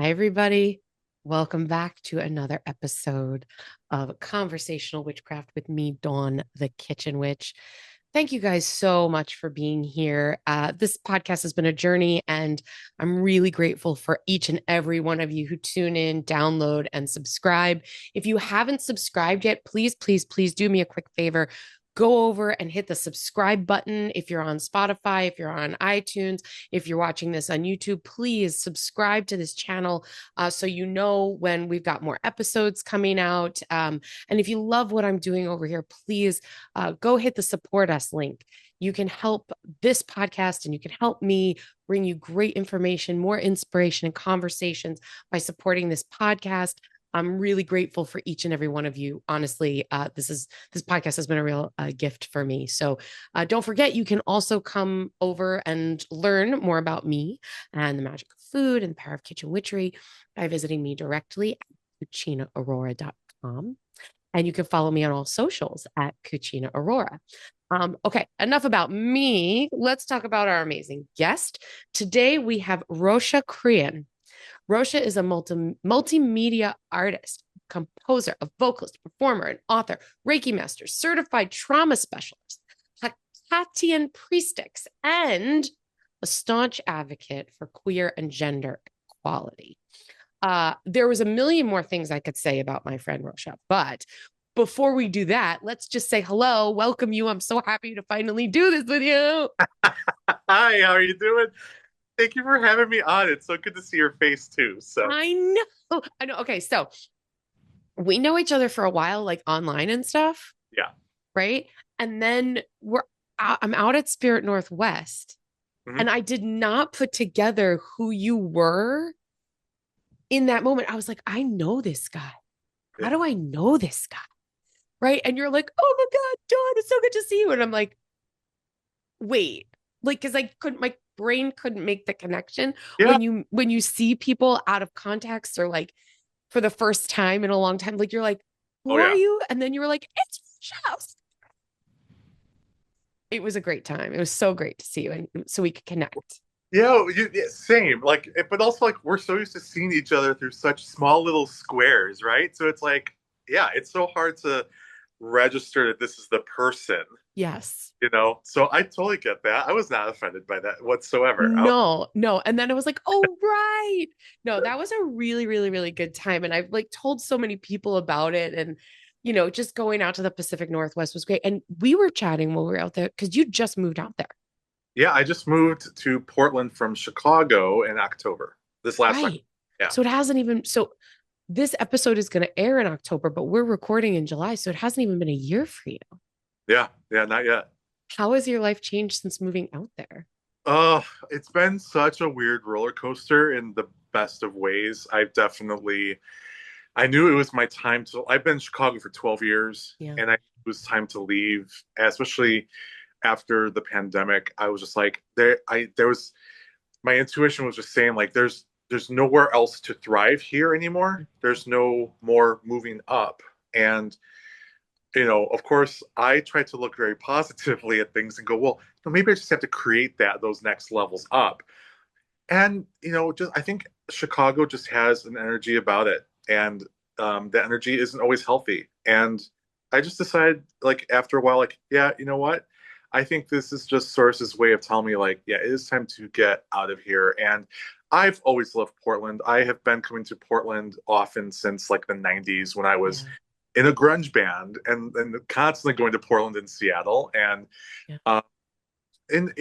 Hi, everybody. Welcome back to another episode of Conversational Witchcraft with me, Dawn, the Kitchen Witch. Thank you guys so much for being here. This podcast has been a journey, and I'm really grateful for each and every one of you who tune in, download, and subscribe. If you haven't subscribed yet, please, please, please do me a quick favor. Go over and hit the subscribe button if you're on Spotify, if you're on iTunes, if you're watching this on YouTube. Please subscribe to this channel so you know when we've got more episodes coming out. And if you love what I'm doing over here, please go hit the support us link. You can help this podcast and you can help me bring you great information, more inspiration and conversations by supporting this podcast. I'm really grateful for each and every one of you. Honestly, this podcast has been a real gift for me. So don't forget, you can also come over and learn more about me and the magic of food and the power of kitchen witchery by visiting me directly at cucinaaurora.com. And you can follow me on all socials at Cucina Aurora. Okay, enough about me. Let's talk about our amazing guest. Today we have Rosśa Crean. Roscia is a multimedia artist, composer, a vocalist, performer, an author, Reiki master, certified trauma specialist, Hecatian priestess, and a staunch advocate for queer and gender equality. There was a million more things I could say about my friend Roscia, but before we do that, let's just say hello, welcome you. I'm so happy to finally do this with you. Hi, how are you doing? Thank you for having me on. It's so good to see your face too. So I know. Okay, so we know each other for a while, like online and stuff, yeah. right? And then I'm out at Spirit Northwest, and I did not put together who you were in that moment. I was like, I know this guy. How do I know this guy? Right? And you're like, oh my God, Dawn, it's so good to see you. And I'm like, wait, like, because my brain couldn't make the connection Yeah. when you see people out of context or like for the first time in a long time, like you're like, who Oh are yeah. you? And then you were like, it's Roscia. It was a great time. It was so great to see you, and so we could connect. Yeah, same. Like, but also like we're so used to seeing each other through such small little squares, right? So it's like, yeah, it's so hard to register that this is the person, Yes. So I totally get that. I was not offended by that whatsoever. No. And then I was like, oh, right. No, that was a really, really, really good time. And I've like told so many people about it. And, just going out to the Pacific Northwest was great. And we were chatting while we were out there because you just moved out there. Yeah, I just moved to Portland from Chicago in October. This last time. Right. Yeah. So it hasn't even, so this episode is going to air in October, but we're recording in July. So it hasn't even been a year for you. Yeah, not yet. How has your life changed since moving out there? Oh, it's been such a weird roller coaster in the best of ways. I knew it was my time I've been in Chicago for 12 years, Yeah. and it was time to leave, especially after the pandemic. I was just like, my intuition was just saying like, there's nowhere else to thrive here anymore. There's no more moving up. And of course, I try to look very positively at things and go, well, maybe I just have to create those next levels up. And just I think Chicago just has an energy about it, and the energy isn't always healthy. And I just decided, like after a while, like, yeah, you know what? I think this is just Source's way of telling me, like, yeah, it is time to get out of here. And I've always loved Portland. I have been coming to Portland often since like the 90s when I was in a grunge band and constantly going to Portland and Seattle. And and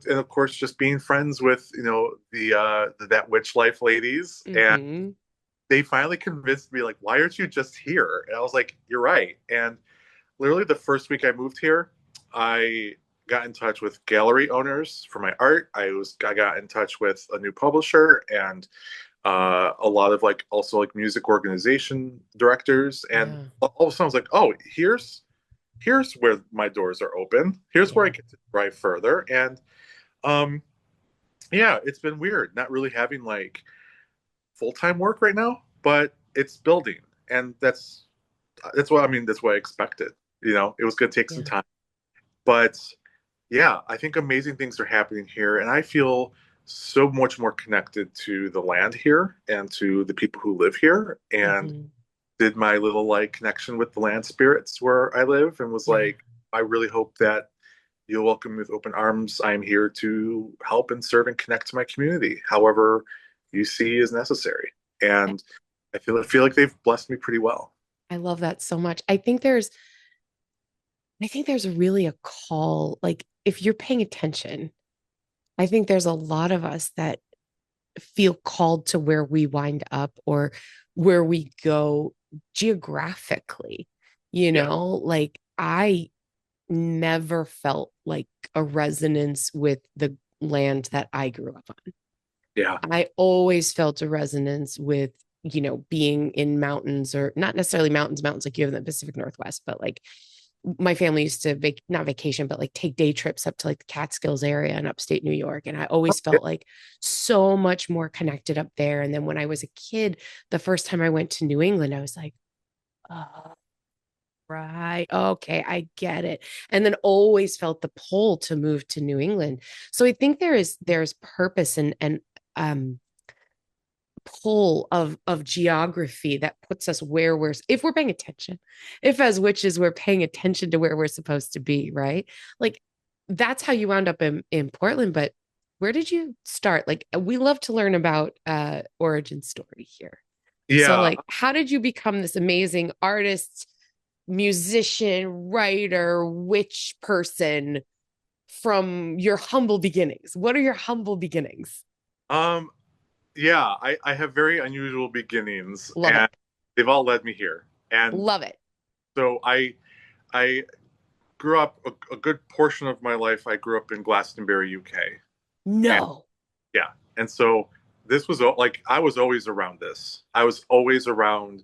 of course just being friends with the that witch life ladies. And they finally convinced me, like, why aren't you just here? And I was like, you're right. And literally the first week I moved here, I got in touch with gallery owners for my art. I got in touch with a new publisher and a lot of like also like music organization directors. And all of a sudden I was like, oh, here's where my doors are open. Here's where I get to drive further. And yeah, it's been weird not really having like full-time work right now, but it's building. And that's what I expected. It was going to take some time, but yeah, I think amazing things are happening here. And I feel so much more connected to the land here and to the people who live here, and Hmm. did my little like connection with the land spirits where I live, and was Yeah. like, I really hope that you'll welcome me with open arms. I am here to help and serve and connect to my community, however you see is necessary. And I feel like they've blessed me pretty well. I love that so much. I think there's really a call, like if you're paying attention, I think there's a lot of us that feel called to where we wind up or where we go geographically. Yeah. Like I never felt like a resonance with the land that I grew up on. Yeah. I always felt a resonance with, being in mountains, or not necessarily mountains like you have in the Pacific Northwest, but like my family used to not vacation, but like take day trips up to like the Catskills area in upstate New York. And I always Yeah. felt like so much more connected up there. And then when I was a kid, the first time I went to New England, I was like, oh, right. Okay, I get it. And then always felt the pull to move to New England. So I think there's purpose and um pull of geography that puts us where we're, if we're paying attention, if as witches we're paying attention to where we're supposed to be, right? Like that's how you wound up in Portland. But where did you start? Like we love to learn about origin story here. So Yeah. like how did you become this amazing artist, musician, writer, witch person from your humble beginnings? What are your humble beginnings? Um, yeah, I have very unusual beginnings, Love and it. they've all led me here. And Love it. so I grew up a good portion of my life. I grew up in Glastonbury, UK. And No. yeah, and so this was like I was always around this. I was always around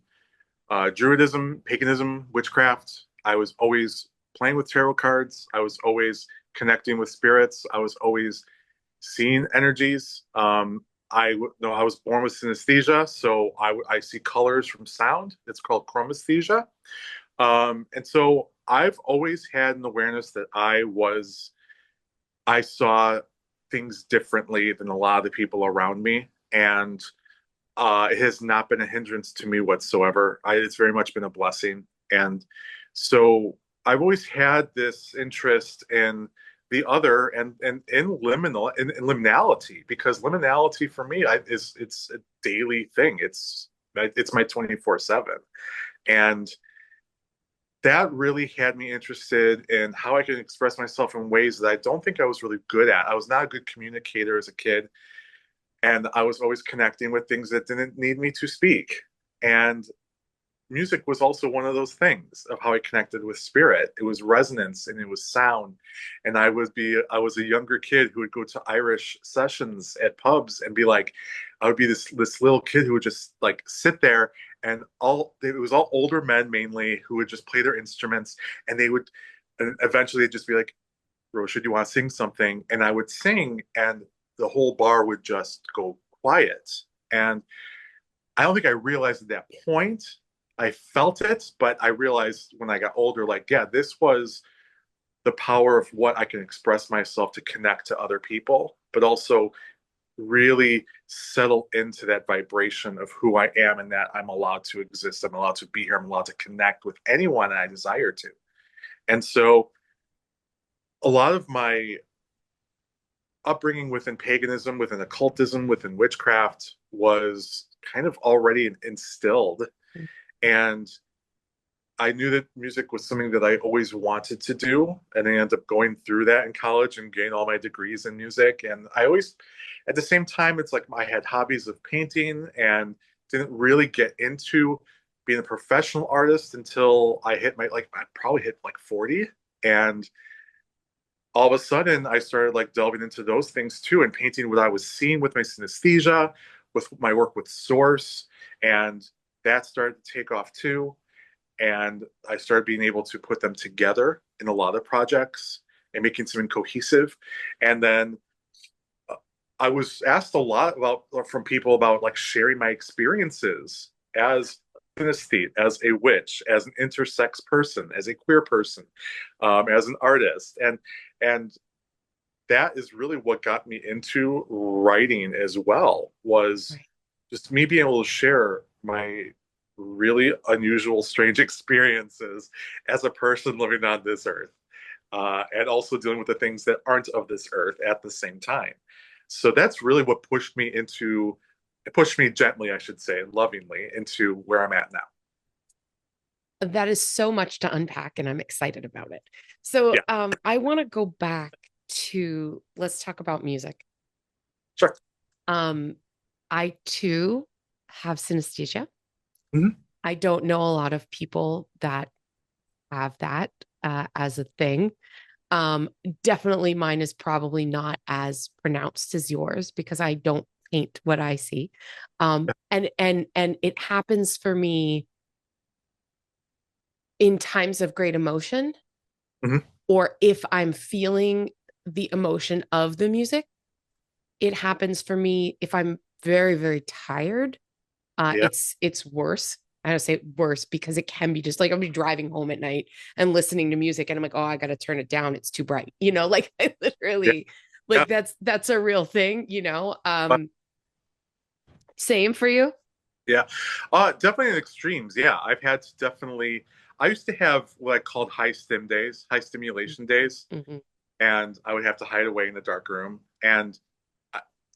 Druidism, paganism, witchcraft. I was always playing with tarot cards. I was always connecting with spirits. I was always seeing energies. I know I was born with synesthesia, so I see colors from sound. It's called chromesthesia. And so I've always had an awareness that I saw things differently than a lot of the people around me. And it has not been a hindrance to me whatsoever. It's very much been a blessing. And so I've always had this interest in the other and in in liminality, because liminality for me it's a daily thing. It's my 24/7. And that really had me interested in how I can express myself in ways that I don't think I was really good at. I was not a good communicator as a kid, and I was always connecting with things that didn't need me to speak. And music was also one of those things of how I connected with spirit. It was resonance and it was sound. And I was a younger kid who would go to Irish sessions at pubs and be like, I would be this little kid who would just like sit there, and it was all older men mainly who would just play their instruments, and and eventually they'd just be like, Rosha, do you want to sing something? And I would sing, and the whole bar would just go quiet. And I don't think I realized at that point. I felt it, but I realized when I got older, like, yeah, this was the power of what I can express myself to connect to other people, but also really settle into that vibration of who I am, and that I'm allowed to exist. I'm allowed to be here. I'm allowed to connect with anyone I desire to. And so a lot of my upbringing within paganism, within occultism, within witchcraft was kind of already instilled. And I knew that music was something that I always wanted to do. And I ended up going through that in college and getting all my degrees in music. And I always, at the same time, it's like I had hobbies of painting and didn't really get into being a professional artist until I probably hit like 40. And all of a sudden I started like delving into those things too, and painting what I was seeing with my synesthesia, with my work with source. And that started to take off too. And I started being able to put them together in a lot of projects and making something cohesive. And then I was asked a lot about from people about like sharing my experiences as synesthete, as a witch, as an intersex person, as a queer person, as an artist, and that is really what got me into writing as well, was Right. just me being able to share my really unusual, strange experiences as a person living on this earth, and also dealing with the things that aren't of this earth at the same time. So that's really what pushed me into, it pushed me gently, I should say, lovingly, into where I'm at now. That is so much to unpack, and I'm excited about it. So, Yeah, I want to go back to, let's talk about music. sure. Um, I too have synesthesia. Mhm. I don't know a lot of people that have that as a thing. Um, Definitely mine is probably not as pronounced as yours because I don't paint what I see. And it happens for me in times of great emotion, Mhm. or if I'm feeling the emotion of the music. It happens for me if I'm very, very tired. Yeah, It's worse. I don't say worse because it can be just like I'll be driving home at night and listening to music and I'm like, oh, I gotta turn it down. It's too bright. Like I yeah, literally yeah. like that's a real thing. But Same for you. yeah, definitely in extremes. Yeah, I've had to definitely. I used to have what I called high stim days, high stimulation days, Mm-hmm. and I would have to hide away in the dark room. And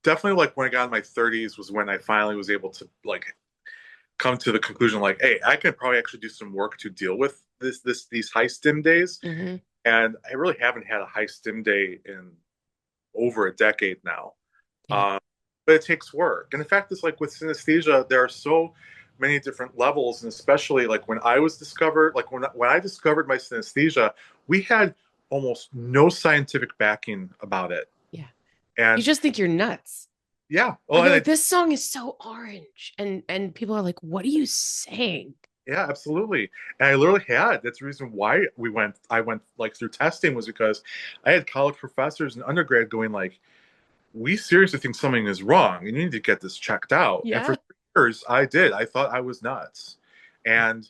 definitely, like when I got in my 30s, was when I finally was able to like come to the conclusion, like, hey, I can probably actually do some work to deal with these high stim days. Mm-hmm. And I really haven't had a high stim day in over a decade now. Yeah. Um, but it takes work. And in fact, it's like with synesthesia, there are so many different levels, and especially like when I was discovered, like when I discovered my synesthesia, we had almost no scientific backing about it. Yeah. You And just think you're nuts. yeah, Like well, you're and like, this song is so orange. And people are like, what are you saying? yeah, absolutely. And I literally had, that's the reason why I went like through testing, was because I had college professors and undergrad going like, we seriously think something is wrong. You need to get this checked out. And for Yeah. 3 years, I did. I thought I was nuts. And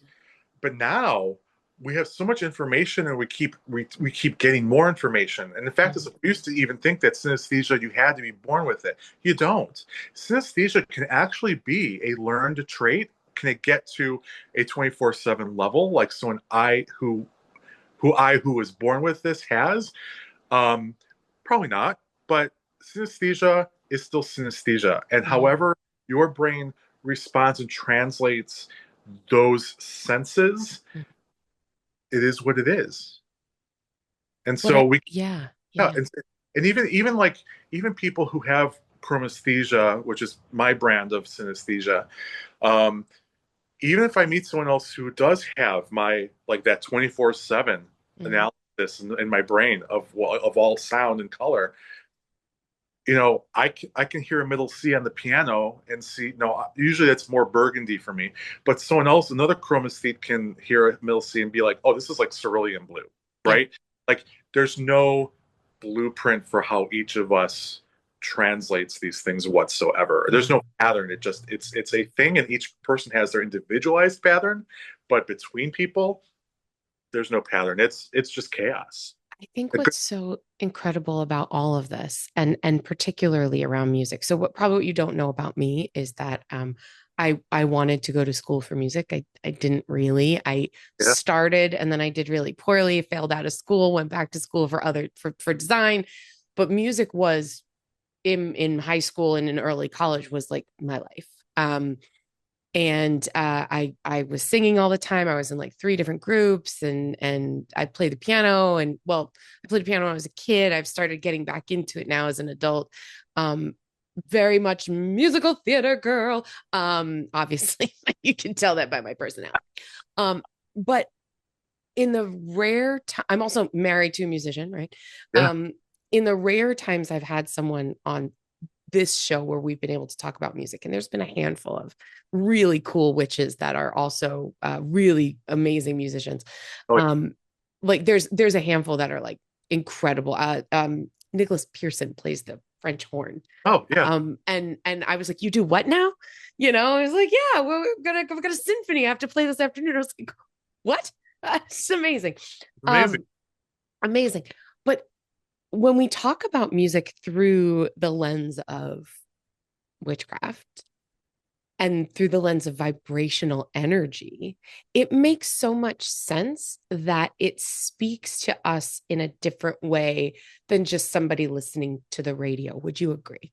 but now we have so much information, and we keep getting more information. And in fact, it's, Mhm. we used to even think that synesthesia, you had to be born with it. You don't. Synesthesia can actually be a learned trait. Can it get to a 24/7 level like someone who was born with this has? Um, Probably not, but synesthesia is still synesthesia. And Mhm. however your brain responds and translates those senses, it is what it is. And What so I, we, yeah, yeah, yeah. and even like even people who have chromesthesia, which is my brand of synesthesia, um, even if I meet someone else who does have my like that 24/7 Mhm. analysis in my brain of all sound and color, I can hear a middle C on the piano and see. No, usually that's more burgundy for me. But someone else, another chromesthete, can hear a middle C and be like, "Oh, this is like cerulean blue," Yeah. right? Like, there's no blueprint for how each of us translates these things whatsoever. There's Yeah. no pattern. It's a thing, and each person has their individualized pattern. But between people, there's no pattern. It's just chaos. I think what's so incredible about all of this, and particularly around music. So what you don't know about me is that I wanted to go to school for music. I didn't really. I Yeah. started and then I did really poorly, failed out of school, went back to school for design. But music was in high school and in early college was like my life. And I was singing all the time. I was in like three different groups, and I played the piano. And well, I played the piano when I was a kid. I've started getting back into it now as an adult. Um, Very much musical theater girl. Obviously, you can tell that by my personality. Um, but in the rare time, I'm also married to a musician, right? Yeah. In the rare times I've had someone on this show where we've been able to talk about music, and there's been a handful of really cool witches that are also really amazing musicians. Oh, um like there's a handful that are like incredible. Nicholas Pearson plays the French horn. oh yeah. And I was like, you do what now? I was like, yeah, well, we've got a symphony I have to play this afternoon. I was like, what? It's amazing. Amazing. um Amazing. But when we talk about music through the lens of witchcraft and through the lens of vibrational energy, it makes so much sense that it speaks to us in a different way than just somebody listening to the radio. Would you agree?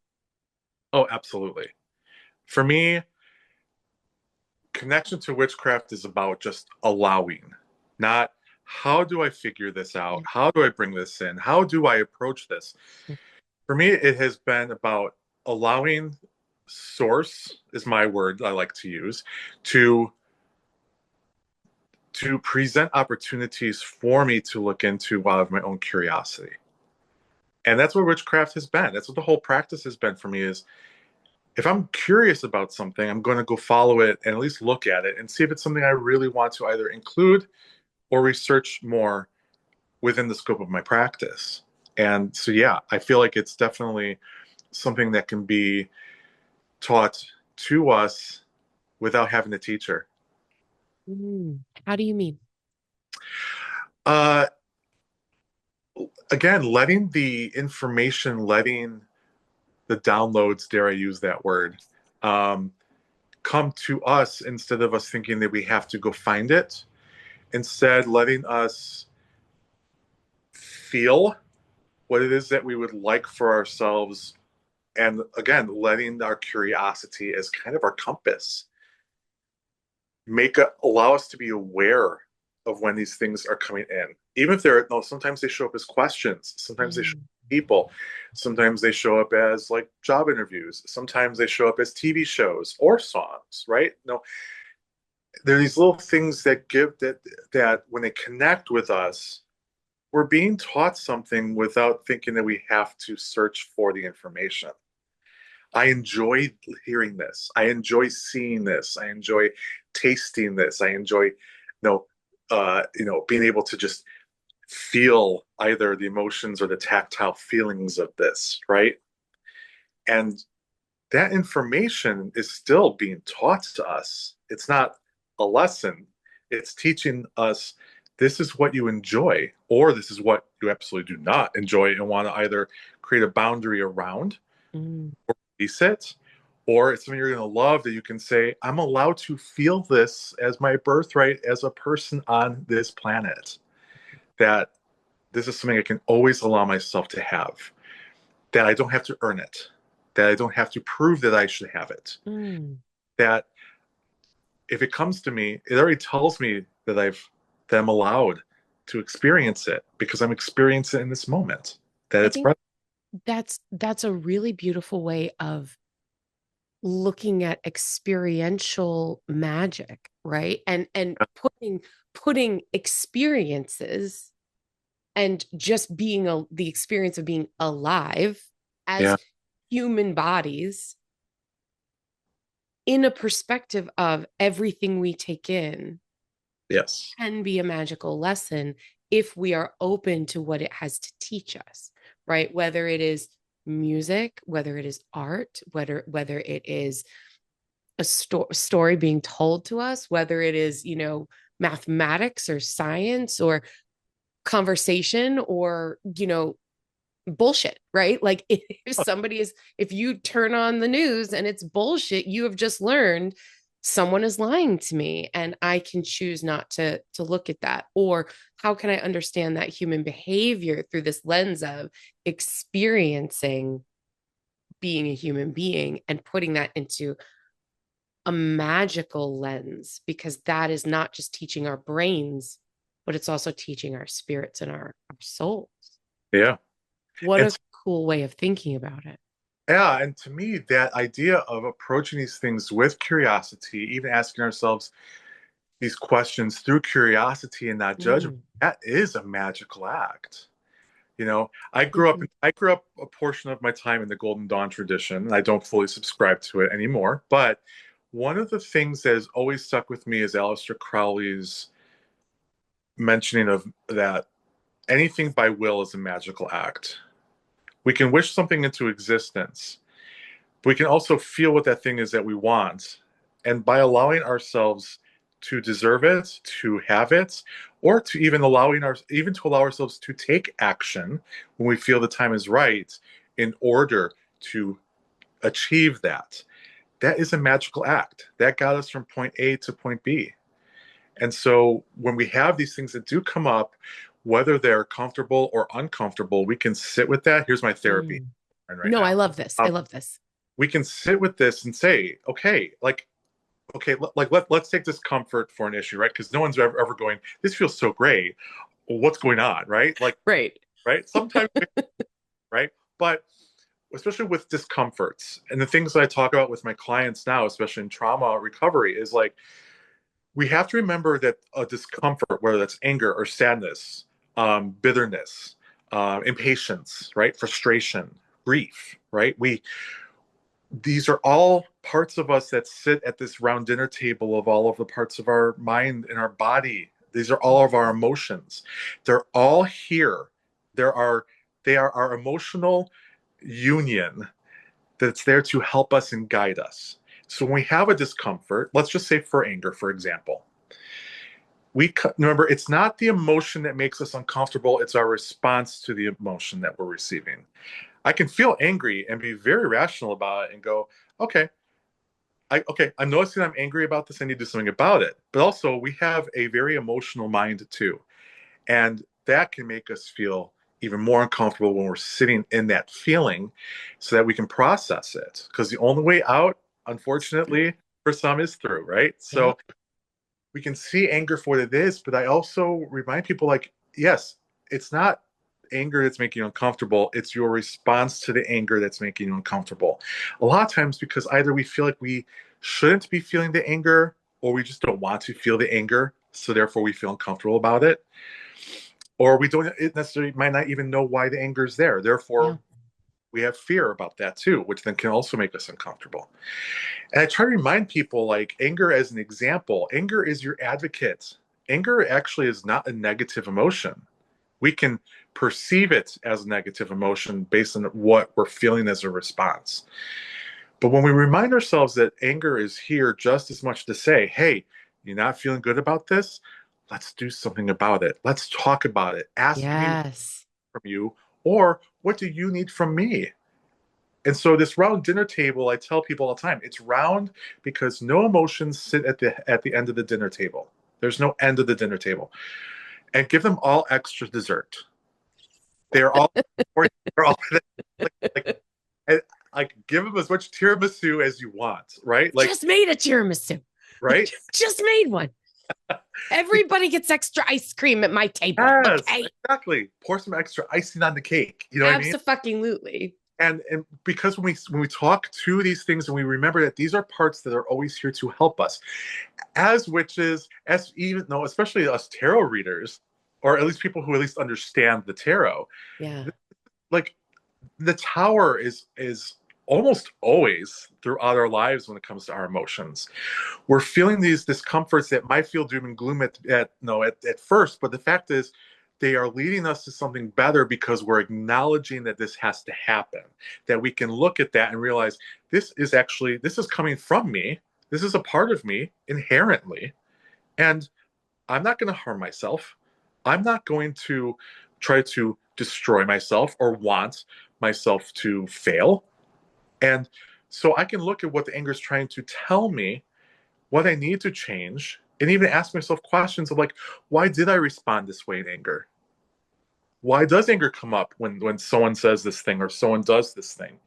Oh, absolutely. For me, connection to witchcraft is about just allowing, not how do I figure this out? Yeah. How do I bring this in? How do I approach this? For me, it has been about allowing source is my word I like to use to present opportunities for me to look into out of my own curiosity. And that's what witchcraft has been. That's what the whole practice has been for me is if I'm curious about something, I'm going to go follow it and at least look at it and see if it's something I really want to either include or research more within the scope of my practice. And so, yeah, I feel like it's definitely something that can be taught to us without having a teacher. How do you mean? Uh, Again, letting the information, letting the downloads, dare I use that word, come to us instead of us thinking that we have to go find it. Instead, letting us feel what it is that we would like for ourselves. And again, letting our curiosity as kind of our compass allow us to be aware of when these things are coming in. Even if they're no, sometimes they show up as questions, sometimes they show up as people, sometimes they show up as like job interviews, sometimes they show up as TV shows or songs, right? No, there are these little things that give that when they connect with us, we're being taught something without thinking that we have to search for the information. I enjoy hearing this. I enjoy seeing this. I enjoy tasting this. I enjoy, being able to just feel either the emotions or the tactile feelings of this, right? And that information is still being taught to us. It's not a lesson. It's teaching us this is what you enjoy, or this is what you absolutely do not enjoy and want to either create a boundary around or release it, or it's something you're going to love that you can say, I'm allowed to feel this as my birthright as a person on this planet. That this is something I can always allow myself to have, that I don't have to earn it, that I don't have to prove that I should have it. That if it comes to me, it already tells me that I'm allowed to experience it because I'm experiencing it in this moment. That I it's think present. that's a really beautiful way of looking at experiential magic, right? And putting experiences and just being the experience of being alive as Yeah. human bodies in a perspective of everything we take in Yes. can be a magical lesson if we are open to what it has to teach us, right? Whether it is music, whether it is art, whether it is a story being told to us, whether it is, mathematics or science or conversation or, bullshit, right? Like if you turn on the news and it's bullshit, you have just learned someone is lying to me and I can choose not to look at that. Or how can I understand that human behavior through this lens of experiencing being a human being and putting that into a magical lens, because that is not just teaching our brains, but it's also teaching our spirits and our souls. Yeah. What And a cool way of thinking about it. yeah, and to me, that idea of approaching these things with curiosity, even asking ourselves these questions through curiosity and not judgment, that is a magical act. I grew up a portion of my time in the Golden Dawn tradition. I don't fully subscribe to it anymore, but one of the things that has always stuck with me is Aleister Crowley's mentioning of that anything by will is a magical act. We can wish something into existence, but we can also feel what that thing is that we want. And by allowing ourselves to deserve it, to have it, or to even even to allow ourselves to take action when we feel the time is right in order to achieve that. That is a magical act. That got us from point A to point B. And so when we have these things that do come up, whether they're comfortable or uncomfortable, we can sit with that. Here's my therapy right No, now. I love this. I love this. We can sit with this and say, okay, let's take discomfort for an issue, right? Because no one's ever going, this feels so great. Well, what's going on, right? Like, right. Sometimes, right? But especially with discomforts and the things that I talk about with my clients now, especially in trauma recovery, is like, we have to remember that a discomfort, whether that's anger or sadness, bitterness, impatience, right? Frustration, grief, right? These are all parts of us that sit at this round dinner table of all of the parts of our mind and our body. These are all of our emotions. They're all here. They are our emotional union that's there to help us and guide us. So when we have a discomfort, let's just say for anger, for example, remember, it's not the emotion that makes us uncomfortable, it's our response to the emotion that we're receiving. I can feel angry and be very rational about it and go, okay, I'm noticing I'm angry about this, I need to do something about it. But also we have a very emotional mind too. And that can make us feel even more uncomfortable when we're sitting in that feeling so that we can process it. Because the only way out, unfortunately, for some is through, right? So we can see anger for what it is, but I also remind people like, yes, it's not anger that's making you uncomfortable. It's your response to the anger that's making you uncomfortable. A lot of times because either we feel like we shouldn't be feeling the anger or we just don't want to feel the anger. So therefore we feel uncomfortable about it. Or we don't necessarily might not even know why the anger is there. Therefore, we have fear about that too, which then can also make us uncomfortable. And I try to remind people like anger as an example. Anger is your advocate. Anger actually is not a negative emotion. We can perceive it as a negative emotion based on what we're feeling as a response. But when we remind ourselves that anger is here just as much to say, hey, you're not feeling good about this? Let's do something about it. Let's talk about it. Ask me from you, or what do you need from me? And so this round dinner table, I tell people all the time, it's round because no emotions sit at the end of the dinner table. There's no end of the dinner table. And give them all extra dessert. They're all, they're all like give them as much tiramisu as you want, right? Like just made a tiramisu, right? just made one. Everybody gets extra ice cream at my table. Yes, okay? Exactly. Pour some extra icing on the cake. You know what I mean? Absolutely. And because when we talk to these things and we remember that these are parts that are always here to help us, as witches, as even though especially us tarot readers, or at least people who at least understand the tarot, like the tower is almost always throughout our lives when it comes to our emotions. We're feeling these discomforts that might feel doom and gloom at first, but the fact is they are leading us to something better because we're acknowledging that this has to happen, that we can look at that and realize this is coming from me. This is a part of me inherently. And I'm not going to harm myself. I'm not going to try to destroy myself or want myself to fail. And so I can look at what the anger is trying to tell me, what I need to change, and even ask myself questions of like, why did I respond this way in anger? Why does anger come up when someone says this thing or someone does this thing?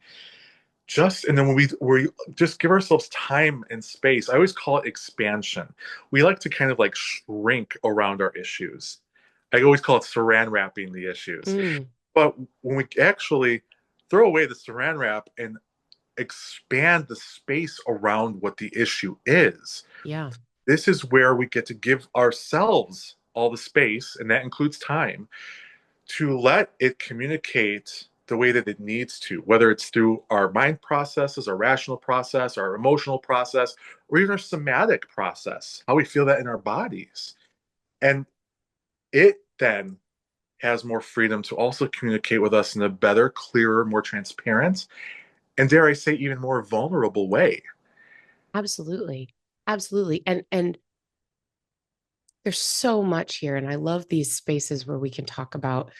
And then when we just give ourselves time and space, I always call it expansion. We like to kind of like shrink around our issues. I always call it saran wrapping the issues. But when we actually throw away the saran wrap and expand the space around what the issue is, this is where we get to give ourselves all the space, and that includes time, to let it communicate the way that it needs to, whether it's through our mind processes, our rational process, our emotional process, or even our somatic process, how we feel that in our bodies. And it then has more freedom to also communicate with us in a better, clearer, more transparent, and dare I say, even more vulnerable way. Absolutely. Absolutely. And There's so much here, and I love these spaces where we can talk about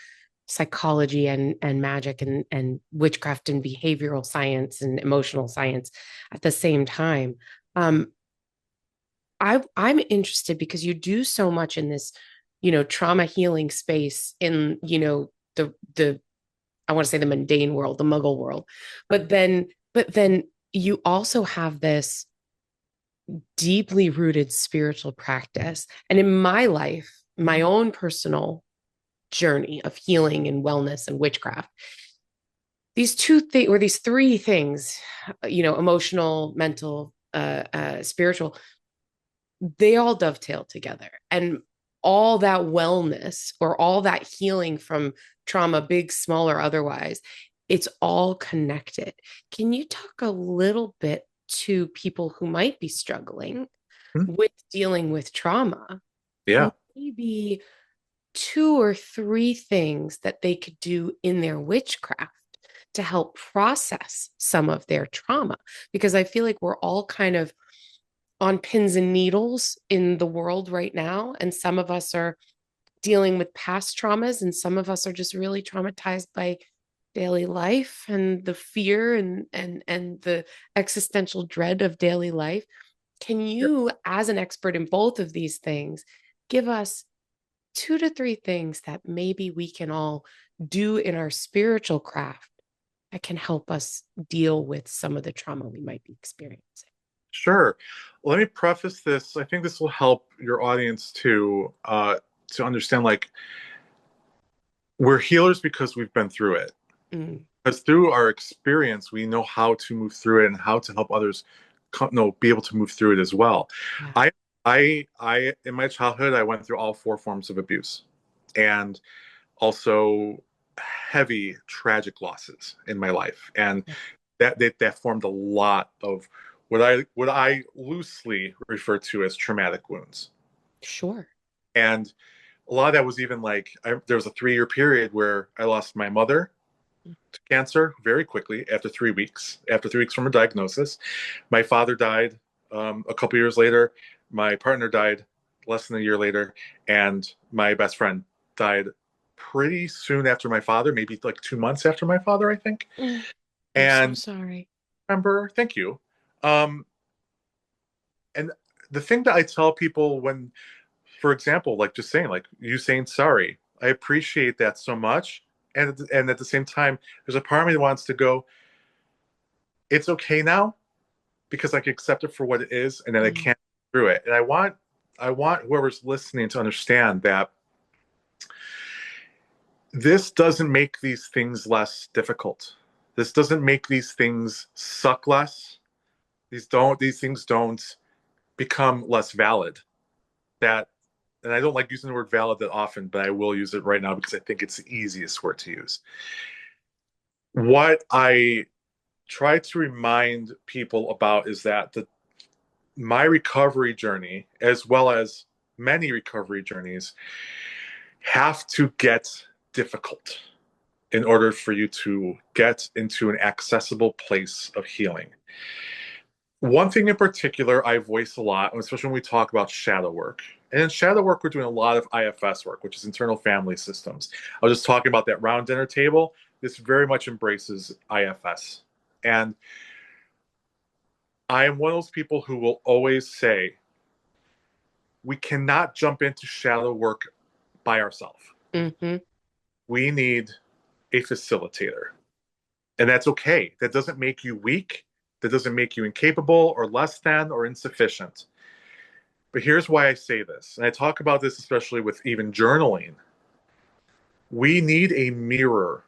psychology and magic and witchcraft and behavioral science and emotional science at the same time. Um, I'm interested because you do so much in this, trauma healing space in, the I want to say the mundane world, the muggle world. But then you also have this deeply rooted spiritual practice. And in my life, my own personal journey of healing and wellness and witchcraft, these two things or these three things, emotional, mental, spiritual, they all dovetail together. And all that wellness or all that healing from trauma, big, small, or otherwise, it's all connected. Can you talk a little bit to people who might be struggling Hmm? with dealing with trauma? Yeah, Maybe two or three things that they could do in their witchcraft to help process some of their trauma, because I feel like we're all kind of on pins and needles in the world right now. And some of us are dealing with past traumas, and some of us are just really traumatized by daily life and the fear and the existential dread of daily life. Can you, as an expert in both of these things, give us two to three things that maybe we can all do in our spiritual craft that can help us deal with some of the trauma we might be experiencing? sure. Let me preface this. I think this will help your audience to understand, like, we're healers because we've been through it. Mm, Because through our experience, we know how to move through it and how to help others, be able to move through it as well. yeah. I, in my childhood, I went through all four forms of abuse, and also heavy, tragic losses in my life, and that formed a lot of what I loosely refer to as traumatic wounds. Sure. And a lot of that was even like there was a 3-year period where I lost my mother to cancer very quickly after 3 weeks. After 3 weeks from a diagnosis, my father died a couple years later. My partner died less than a year later, and my best friend died pretty soon after my father, maybe like 2 months after my father, I think. Mm, I'm so And sorry. remember, thank you. Um, and the thing that I tell people when, for example, like just saying, like you saying sorry, I appreciate that so much. And at the same time, there's a part of me that wants to go, it's okay now because I can accept it for what it is, and then I Mm, can't get through it. And I want whoever's listening to understand that this doesn't make these things less difficult. This doesn't make these things suck less. These things don't become less valid. That and I don't like using the word valid that often, but I will use it right now because I think it's the easiest word to use. What I try to remind people about is that my recovery journey, as well as many recovery journeys, have to get difficult in order for you to get into an accessible place of healing. One thing in particular I voice a lot, especially when we talk about shadow work. And in shadow work, we're doing a lot of IFS work, which is internal family systems. I was just talking about that round dinner table. This very much embraces IFS. And I am one of those people who will always say, we cannot jump into shadow work by ourselves. hmm We need a facilitator. And that's okay. That doesn't make you weak. That doesn't make you incapable or less than or insufficient. But here's why I say this. And I talk about this especially with even journaling. We need a mirror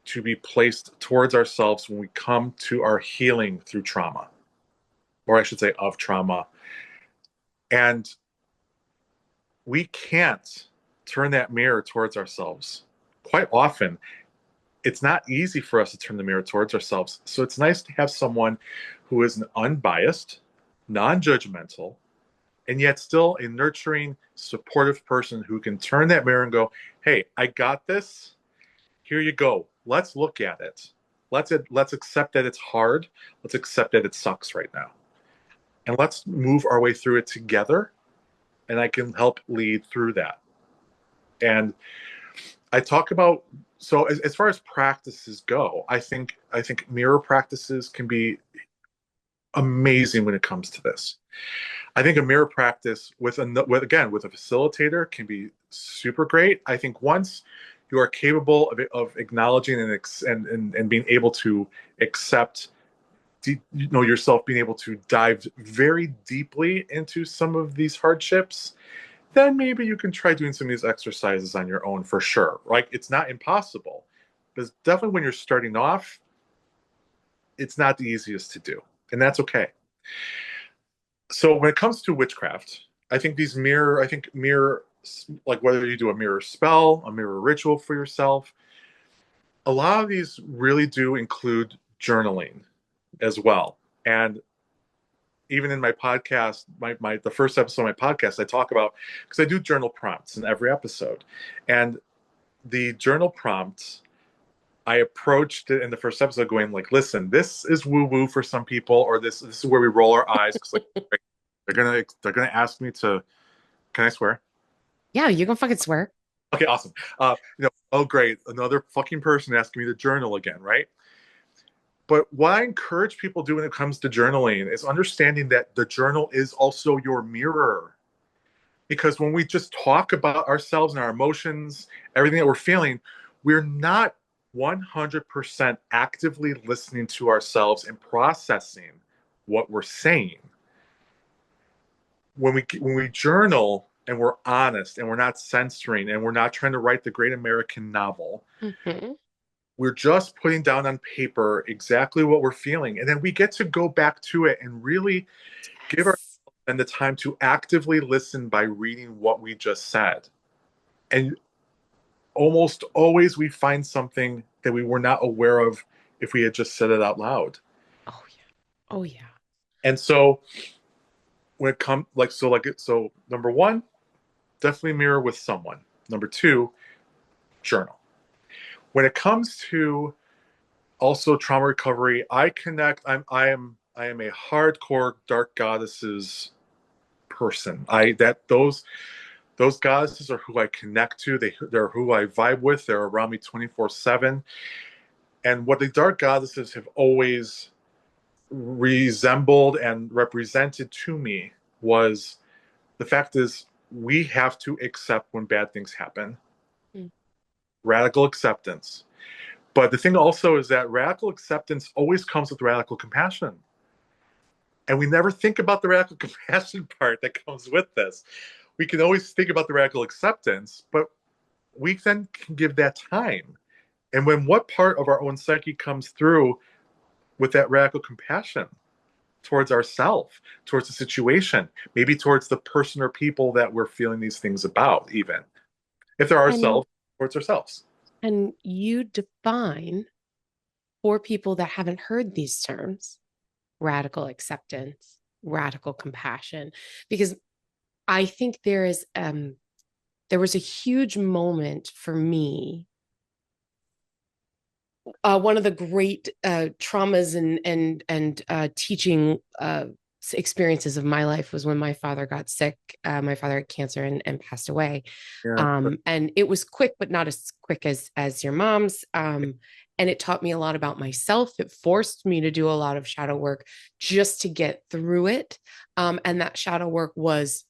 to be placed towards ourselves when we come to our healing through trauma, or I should say, of trauma. And we can't turn that mirror towards ourselves. Quite often, it's not easy for us to turn the mirror towards ourselves. So it's nice to have someone who is an unbiased, non judgmental, and yet still a nurturing, supportive person who can turn that mirror and go, hey, I got this. Here you go. Let's look at it. Let's accept that it's hard. Let's accept that it sucks right now. And let's move our way through it together. and I can help lead through that. And I talk about, so as far as practices go, I think mirror practices can be amazing when it comes to this. I think a mirror practice with a facilitator can be super great. I think once you are capable of acknowledging and being able to accept, yourself being able to dive very deeply into some of these hardships, then maybe you can try doing some of these exercises on your own for sure. Right? It's not impossible, but definitely when you're starting off, it's not the easiest to do, and that's okay. So when it comes to witchcraft, I think mirror, like whether you do a mirror spell, a mirror ritual for yourself, a lot of these really do include journaling as well. And even in my podcast, the first episode of my podcast, I talk about, because I do journal prompts in every episode. And the journal prompts, I approached it in the first episode going like, listen, this is woo woo for some people, or this is where we roll our eyes because like, they're gonna ask me to. Can I swear? Yeah, you can fucking swear. Okay, awesome. Oh great, another fucking person asking me to journal again, right? But what I encourage people to do when it comes to journaling is understanding that the journal is also your mirror. Because when we just talk about ourselves and our emotions, everything that we're feeling, we're not 100% actively listening to ourselves and processing what we're saying. When we journal and we're honest and we're not censoring and we're not trying to write the great American novel, Mm-hmm. we're just putting down on paper exactly what we're feeling. And then we get to go back to it and really give ourselves the time to actively listen by reading what we just said. And almost always we find something that we were not aware of if we had just said it out loud. Oh yeah. Oh yeah. And so when it comes so number one, definitely mirror with someone. Number two, journal. When it comes to also trauma recovery, I am a hardcore dark goddesses person. Those goddesses are who I connect to. They're who I vibe with. They're around me 24/7. And what the dark goddesses have always resembled and represented to me was the fact is we have to accept when bad things happen. Mm. Radical acceptance. But the thing also is that radical acceptance always comes with radical compassion. And we never think about the radical compassion part that comes with this. We can always think about the radical acceptance, but we then can give that time. And when what part of our own psyche comes through with that radical compassion towards ourselves, towards the situation, maybe towards the person or people that we're feeling these things about, even if they're And ourselves, towards ourselves. and you define, for people that haven't heard these terms, radical acceptance, radical compassion, because I think there was a huge moment for me. One of the great traumas and teaching experiences of my life was when my father got sick. My father had cancer and passed away. Yeah. And it was quick, but not as quick as your mom's. And it taught me a lot about myself. It forced me to do a lot of shadow work just to get through it. And that shadow work was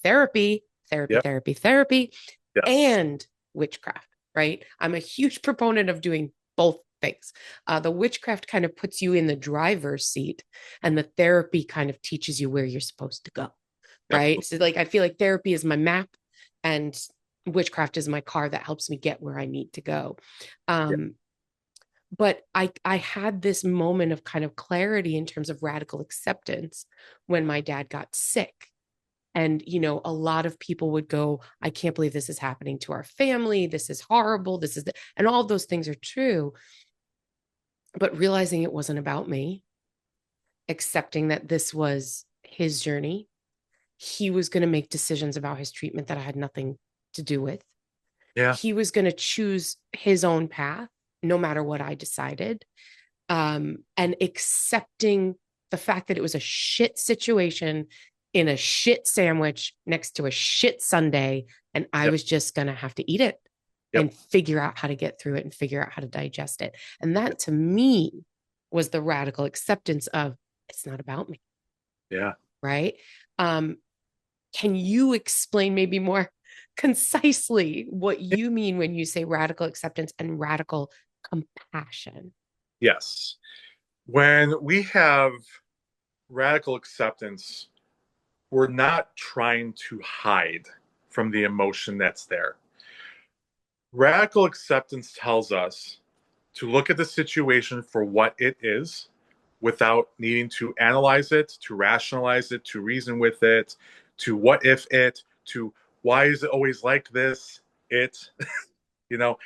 therapy, therapy, Yep. therapy, therapy, Yes. and witchcraft, right? I'm a huge proponent of doing both things. The witchcraft kind of puts you in the driver's seat, and the therapy kind of teaches you where you're supposed to go, right? Absolutely. So, like, I feel like therapy is my map, and witchcraft is my car that helps me get where I need to go. Yeah. But I had this moment of kind of clarity in terms of radical acceptance when my dad got sick. And, a lot of people would go, I can't believe this is happening to our family. This is horrible. And all of those things are true. But realizing it wasn't about me, accepting that this was his journey, he was going to make decisions about his treatment that I had nothing to do with. Yeah. He was going to choose his own path, no matter what I decided. And accepting the fact that it was a shit situation in a shit sandwich next to a shit sundae, and I Yep. was just going to have to eat it Yep. and figure out how to get through it and figure out how to digest it. And that to me was the radical acceptance of it's not about me. Yeah. Right. Can you explain maybe more concisely what you mean when you say radical acceptance and radical compassion? Yes. When we have radical acceptance, we're not trying to hide from the emotion that's there. Radical acceptance tells us to look at the situation for what it is without needing to analyze it, to rationalize it, to reason with it, to what if it, to why is it always like this, it, you know.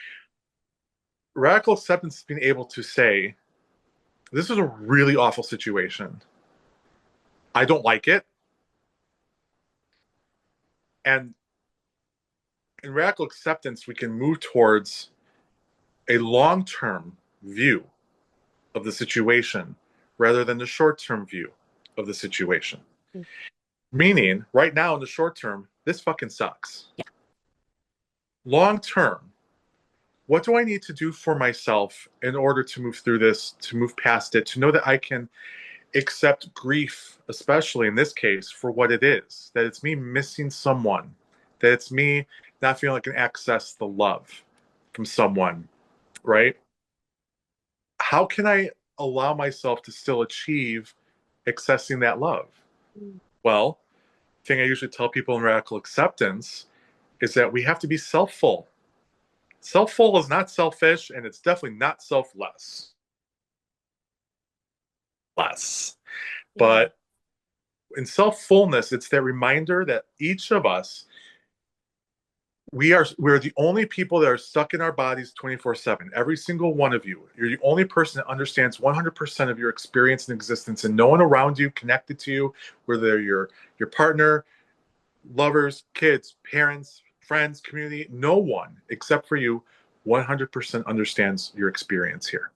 Radical acceptance is being able to say, this is a really awful situation. I don't like it. And in radical acceptance, we can move towards a long-term view of the situation rather than the short-term view of the situation. Mm. Meaning, right now in the short term, this fucking sucks. Yeah. Long term, what do I need to do for myself in order to move through this, to move past it, to know that I can accept grief, especially in this case, for what it is, that it's me missing someone, that it's me not feeling like I can access the love from someone, right? How can I allow myself to still achieve accessing that love? Well, the thing I usually tell people in radical acceptance is that we have to be self-full. Self-full is not selfish, and it's definitely not selfless. Less. But in self-fullness, it's that reminder that each of us, we're the only people that are stuck in our bodies 24/7. Every single one of you. You're the only person that understands 100% of your experience and existence, and no one around you connected to you, whether your partner, lovers, kids, parents, friends, community, no one except for you 100% understands your experience here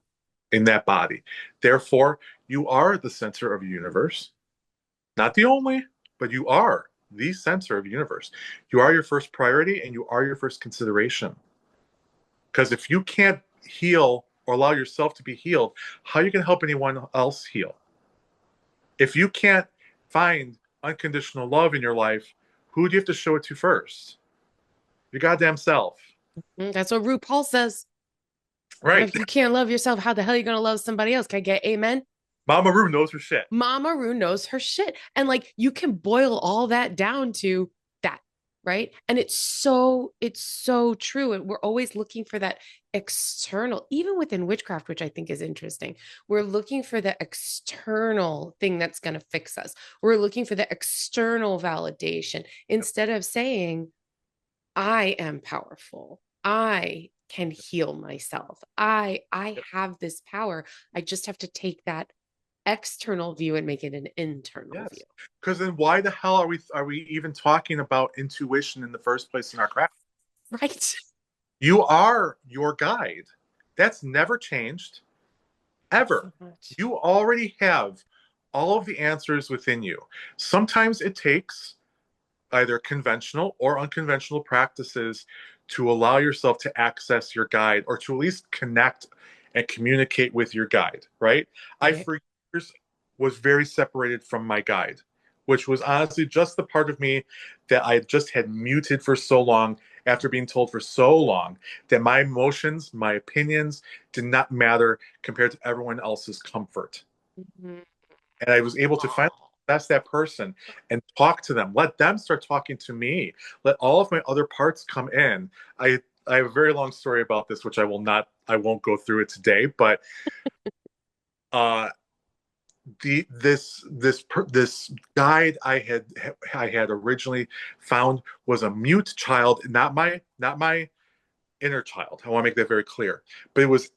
in that body. Therefore, you are the center of the universe. Not the only, but you are the center of the universe. You are your first priority and you are your first consideration. Because if you can't heal or allow yourself to be healed, how are you going to help anyone else heal? If you can't find unconditional love in your life, who do you have to show it to first? Your goddamn self. That's what RuPaul says. Right. If you can't love yourself, how the hell are you going to love somebody else? Can I get amen? Mama Ru knows her shit. Mama Ru knows her shit. And like you can boil all that down to that, right? And it's so true. And we're always looking for that external, even within witchcraft, which I think is interesting. We're looking for the external thing that's going to fix us. We're looking for the external validation instead of saying, I am powerful. I can heal myself. I have this power. I just have to take that external view and make it an internal view. Because then why the hell are we even talking about intuition in the first place in our craft? Right. You are your guide. That's never changed. Ever. So you already have all of the answers within you. Sometimes it takes either conventional or unconventional practices to allow yourself to access your guide or to at least connect and communicate with your guide, right? I, for years, was very separated from my guide, which was honestly just the part of me that I just had muted for so long after being told for so long that my emotions, my opinions did not matter compared to everyone else's comfort. And I was able to finally that's that person and talk to them. Let them start talking to me. Let all of my other parts come in. I have a very long story about this, which I won't go through it today, but this guide I had originally found was a mute child, not my inner child. I want to make that very clear. But it was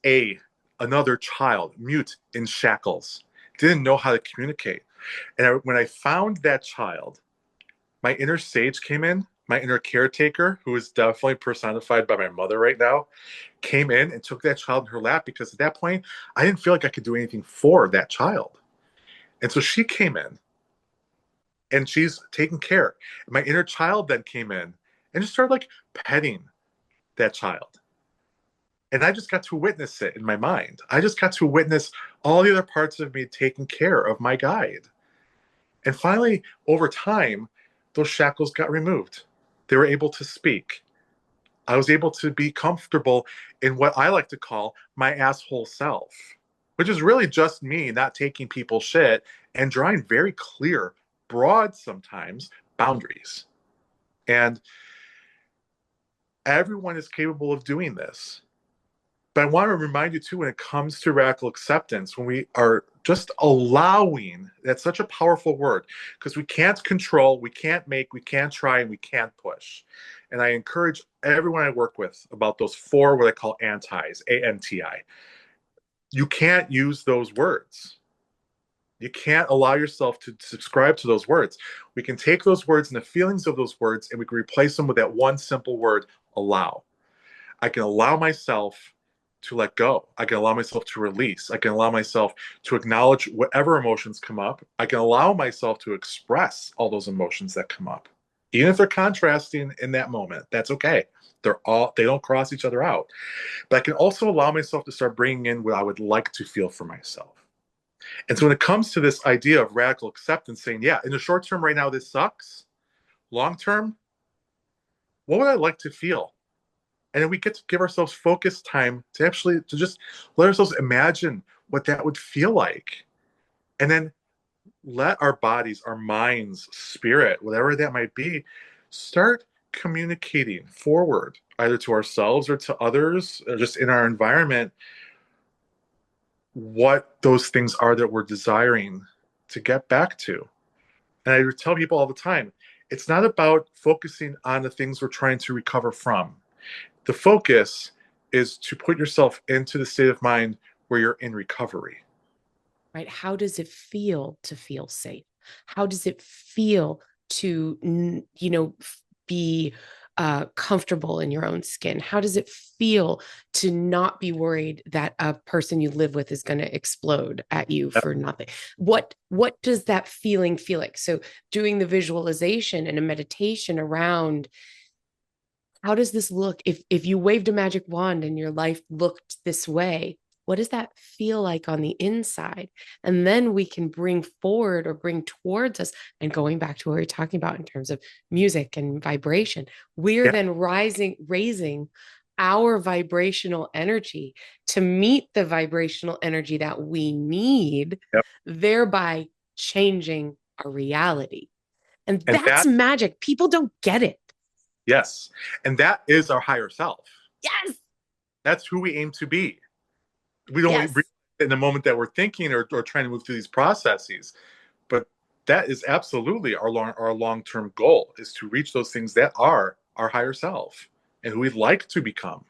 another child, mute in shackles. Didn't know how to communicate. And when I found that child, my inner sage came in, my inner caretaker, who is definitely personified by my mother right now, came in and took that child in her lap because at that point, I didn't feel like I could do anything for that child. And so she came in and she's taking care. And my inner child then came in and just started like petting that child. And I just got to witness it in my mind. I just got to witness all the other parts of me taking care of my guide. And finally, over time, those shackles got removed. They were able to speak. I was able to be comfortable in what I like to call my asshole self, which is really just me not taking people's shit and drawing very clear, broad sometimes, boundaries. And everyone is capable of doing this. But I want to remind you too, when it comes to radical acceptance, when we are just allowing, that's such a powerful word, because we can't control, we can't make, we can't try, and we can't push. And I encourage everyone I work with about those four, what I call antis, A-N-T-I. You can't use those words. You can't allow yourself to subscribe to those words. We can take those words and the feelings of those words, and we can replace them with that one simple word, allow. I can allow myself to let go. I can allow myself to release. I can allow myself to acknowledge whatever emotions come up. I can allow myself to express all those emotions that come up. Even if they're contrasting in that moment, that's okay. They don't cross each other out. But I can also allow myself to start bringing in what I would like to feel for myself. And so when it comes to this idea of radical acceptance, saying, yeah, in the short term right now, this sucks. Long term, what would I like to feel? And then we get to give ourselves focused time to actually to just let ourselves imagine what that would feel like. And then let our bodies, our minds, spirit, whatever that might be, start communicating forward, either to ourselves or to others, or just in our environment, what those things are that we're desiring to get back to. And I tell people all the time, it's not about focusing on the things we're trying to recover from. The focus is to put yourself into the state of mind where you're in recovery. Right? How does it feel to feel safe? How does it feel to, be comfortable in your own skin? How does it feel to not be worried that a person you live with is going to explode at you for nothing? What does that feeling feel like? So doing the visualization and a meditation around, how does this look? If you waved a magic wand and your life looked this way, what does that feel like on the inside? And then we can bring forward or bring towards us, and going back to what we are talking about in terms of music and vibration, we're then raising our vibrational energy to meet the vibrational energy that we need, thereby changing our reality. And that's magic. People don't get it. Yes. And that is our higher self. Yes. That's who we aim to be. We don't realize in the moment that we're thinking or trying to move through these processes. But that is absolutely our long-term goal, is to reach those things that are our higher self and who we'd like to become,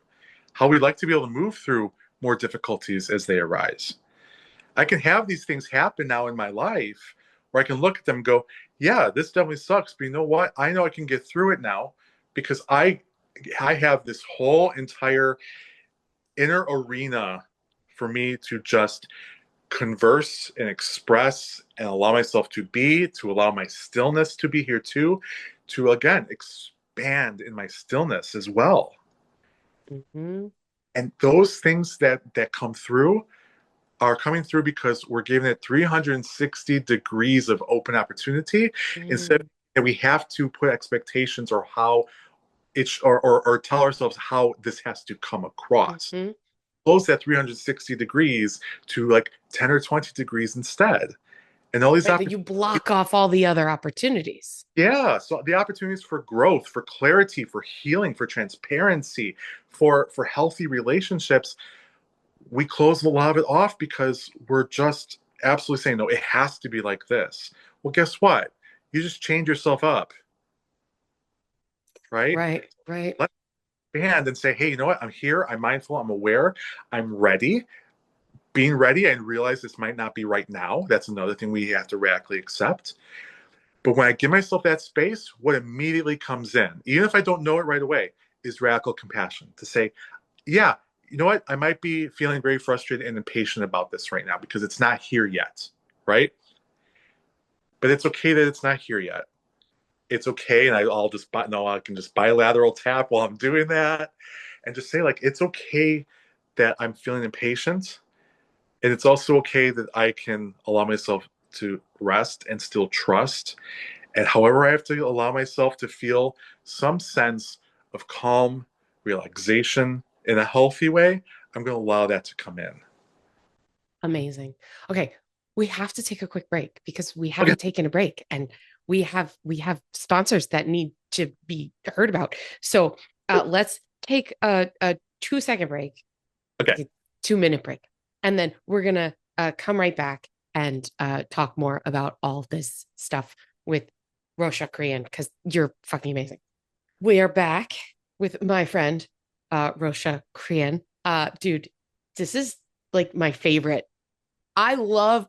how we'd like to be able to move through more difficulties as they arise. I can have these things happen now in my life where I can look at them and go, yeah, this definitely sucks, but you know what? I know I can get through it now because I have this whole entire inner arena for me to just converse and express and allow myself to be, to allow my stillness to be here too, to again expand in my stillness as well. Mm-hmm. And those things that come through are coming through because we're giving it 360 degrees of open opportunity instead of that we have to put expectations or how it's or tell ourselves how this has to come across. Close that 360 degrees to like 10 or 20 degrees instead. And all these you block off all the other opportunities. Yeah. So the opportunities for growth, for clarity, for healing, for transparency, for healthy relationships, we close a lot of it off because we're just absolutely saying, no, it has to be like this. Well, guess what? You just change yourself up. Right? Right. Let's expand and say, hey, you know what? I'm here. I'm mindful. I'm aware. I'm ready. Being ready and realize this might not be right now. That's another thing we have to radically accept. But when I give myself that space, what immediately comes in, even if I don't know it right away, is radical compassion to say, yeah, you know what? I might be feeling very frustrated and impatient about this right now because it's not here yet, right? but it's okay that it's not here yet. It's okay, and I'll just no, I can just bilateral tap while I'm doing that, and just say like it's okay that I'm feeling impatient, and it's also okay that I can allow myself to rest and still trust. And however I have to allow myself to feel some sense of calm, relaxation in a healthy way, I'm going to allow that to come in. Amazing. Okay, we have to take a quick break because we Okay. haven't taken a break, and we have sponsors that need to be heard about. So let's take a 2 second break, Okay. like a 2 minute break, and then we're gonna come right back and talk more about all this stuff with Rosśa Crean because you're fucking amazing. We are back with my friend Rosśa Crean. Dude, this is like my favorite. I love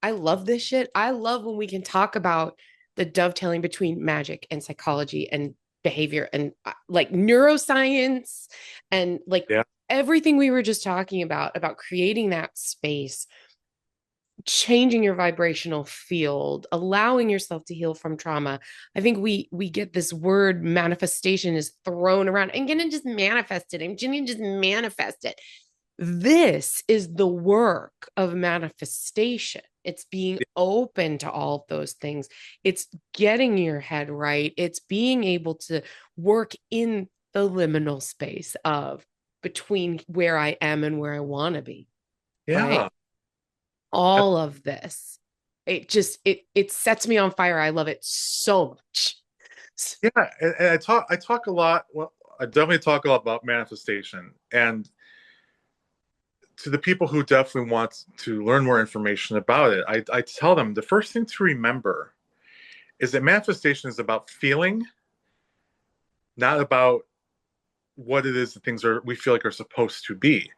I love this shit. I love when we can talk about the dovetailing between magic and psychology and behavior and like neuroscience and like Yeah. everything we were just talking about creating that space, changing your vibrational field, allowing yourself to heal from trauma. I think we get this word manifestation is thrown around. I'm gonna just manifest it. I'm gonna just manifest it. This is the work of manifestation. It's being open to all of those things. It's getting your head right. It's being able to work in the liminal space of between where I am and where I want to be. Right. Yeah. All of this. It sets me on fire. I love it so much. Yeah. And I talk a lot. Well, I definitely talk a lot about manifestation. And to the people who definitely want to learn more information about it, I tell them the first thing to remember is that manifestation is about feeling, not about what it is that things are we feel like are supposed to be.